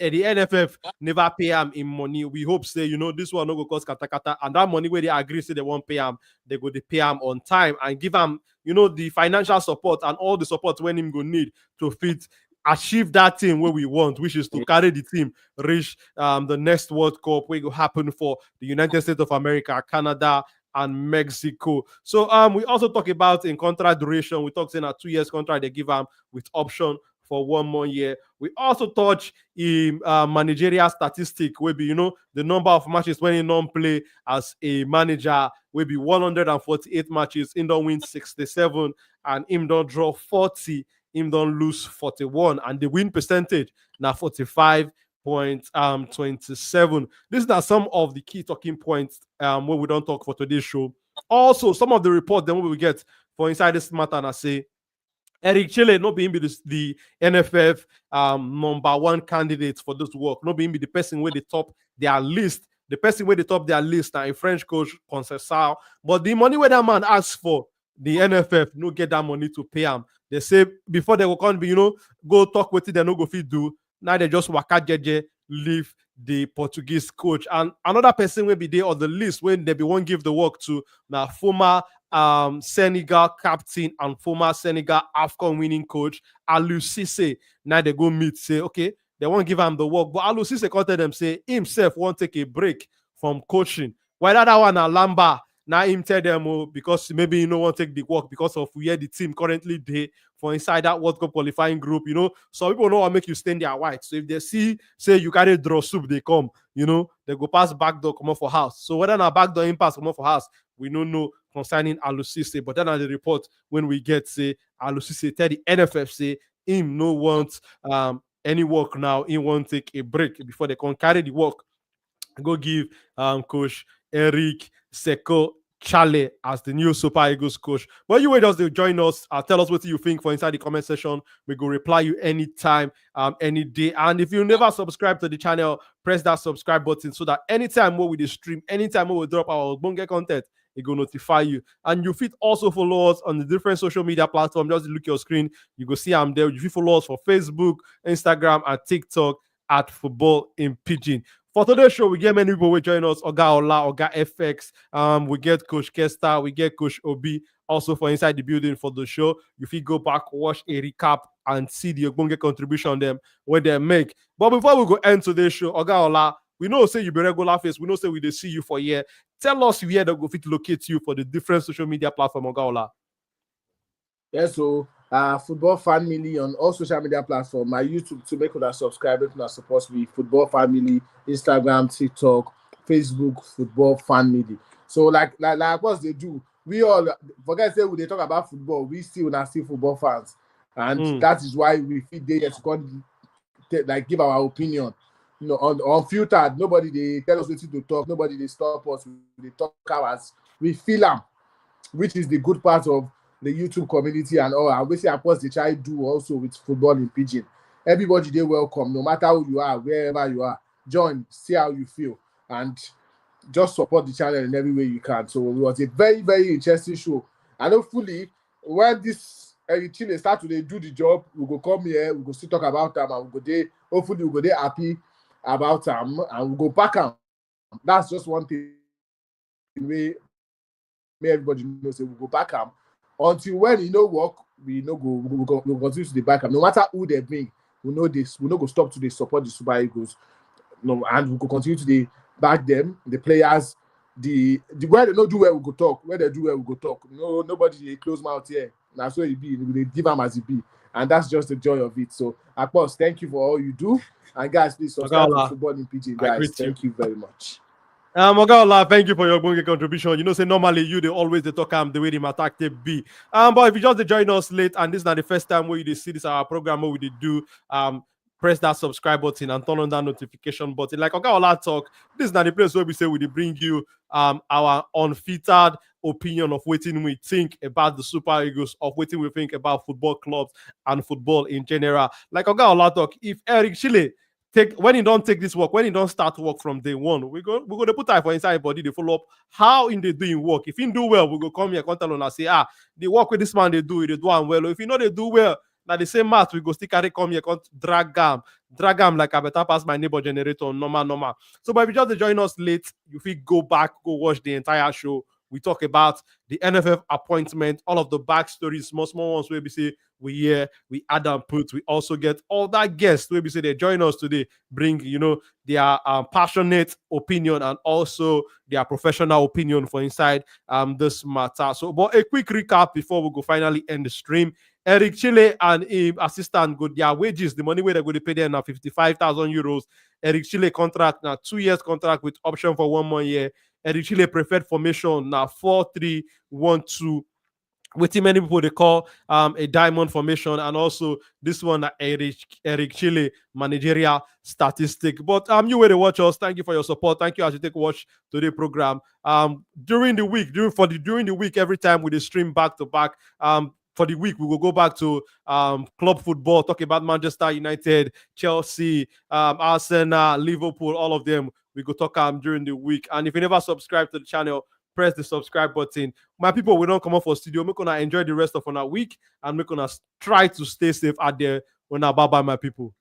the NFF never pay him in money. We hope say you know this one no go cost kata and that money where they agree say they won't pay him, they go to pay him on time and give him you know the financial support and all the support when him go need to fit achieve that thing where we want, which is to carry the team reach the next World Cup, where it will happen for the United States of America, Canada, and Mexico. So we also talk about in contract duration. We talked in a 2 years contract they give them with option for 1 more year. We also touch in managerial statistic, where be you know the number of matches when he non-play as a manager will be 148 matches. Him don't win 67 and him don't draw 40. Him don't lose 41 and the win percentage now 45.27. These are some of the key talking points where we don't talk for today's show. Also, some of the reports then we will get for inside this matter and I say Eric Chelle not being the NFF number one candidate for this work, not being the person where they top their list. The person where they top their list now a French coach Conceição, but the money where that man asks for, the NFF no get that money to pay him. They say before they will come, you know, go talk with it, they no go fit do. Now they just waka jeje, leave the Portuguese coach. And another person will be there on the list when they be won't give the work to now former Senegal captain and former Senegal AFCON winning coach Aliou Cisse. Now they go meet, say, okay, they won't give him the work. But Aliou Cisse contact them, say himself won't take a break from coaching. Whether that one a Lamba. Now him tell them because maybe you know want to take the work because of where the team currently they for inside that World Cup qualifying group. You know, some people know what make you stand their white. So if they see say you carry draw soup, they come. You know, they go pass back door come up for house. So whether na back door impasse come up for house, we don't know concerning Aliou Cisse. But then at the report when we get say Aliou Cisse tell the NFF say him no want any work now. He won't take a break before they can carry the work. Go give coach Eric Chelle as the new Super Eagles coach. But you will just join us. Tell us what you think for inside the comment section. We go reply you anytime, any day. And if you never subscribe to the channel, press that subscribe button so that anytime we will stream, anytime we will drop our bonga content, it will notify you. And you fit also follow us on the different social media platforms. Just look your screen, you go see I'm there. You fit follow us for Facebook, Instagram, and TikTok at Football in Pidgin. For today's show, we get many people will join us. Oga Ola, Oga FX. We get Coach Kesta, we get Coach Obi. Also for inside the building for the show, if you go back, watch a recap and see the Ogbonge contribution them when they make. But before we go end today's show, Oga Ola, we know say you be regular face. We know say we dey see you for here. Tell us where they go fit locate you for the different social media platform, Oga Ola. Yes, so Football Family on all social media platforms. My YouTube to make sure subscribe, make sure support me. Football Family, Instagram, TikTok, Facebook, Football Family. So like what they do, we all forget say when they talk about football, we still not see football fans, and that is why we feel they just like give our opinion. You know, unfiltered. Nobody they tell us what to talk. Nobody they stop us. They talk ours. We feel them, which is the good part of the YouTube community and all. I wish I post the try do also with Football in Pidgin. Everybody they welcome, no matter who you are, wherever you are. Join, see how you feel, and just support the channel in every way you can. So it was a very, very interesting show. And hopefully, when this Eric Chelle start to do the job, we go come here, we go still talk about them, and we go there. Hopefully, we go there happy about them, and we go back them. That's just one thing. May everybody know, say we go back them. Until when you know work, we know go we continue to the back. No matter who they bring, we know this. We no go stop to the support the Super Eagles. No, and we go continue to the back them, the players, the where they don't do well, we go talk. Where they do well, we go talk. No, nobody they close mouth here. That's what it be. They give them as it be, and that's just the joy of it. So, of course, thank you for all you do, and guys, please subscribe to Football in Pidgin, guys. Thank you very much. Oga, thank you for your bonge contribution. You know, say normally you they always they talk the way they attack they be. But if you just join us late and this is not the first time where you see this our program where we did do press that subscribe button and turn on that notification button. Like Oga talk, this is not the place where we say we bring you our unfiltered opinion of what we think about the Super Eagles, of what we think about football clubs and football in general. Like Oga talk, if Eric Chelle when he don't take this work, when he don't start work from day one, we go to put time for inside body, they follow up how in they doing work. If he do well, we go come here, contact on and say, the work with this man they do am well. Or if you know they do well, now the same math, we go still carry come here, drag am like I better pass my neighbor generator, normal. So, but if you just join us late, you feel go back, go watch the entire show. We talk about the NFF appointment, all of the backstories, small ones where we say we hear, we add and put. We also get all that guests where we say they join us today, bring their passionate opinion and also their professional opinion for inside this matter. So, but a quick recap before we go finally end the stream. Eric Chelle and his assistant got their wages, the money where they're going to pay them now 55,000 euros. Eric Chelle contract now 2 years contract with option for 1 more year. Eric Chelle preferred formation now 4-3-1-2. With many people they call a diamond formation, and also this one Eric Chelle managerial statistic. But you where they watch us, thank you for your support. Thank you as you take watch today's program. During the week, every time we stream back to back. For the week, we will go back to club football, talk about Manchester United, Chelsea, Arsenal, Liverpool, all of them. We go talk during the week. And if you never subscribe to the channel, press the subscribe button. My people, we don't come up for studio. We're gonna enjoy the rest of our week and we're gonna try to stay safe out there when I bye bye, my people.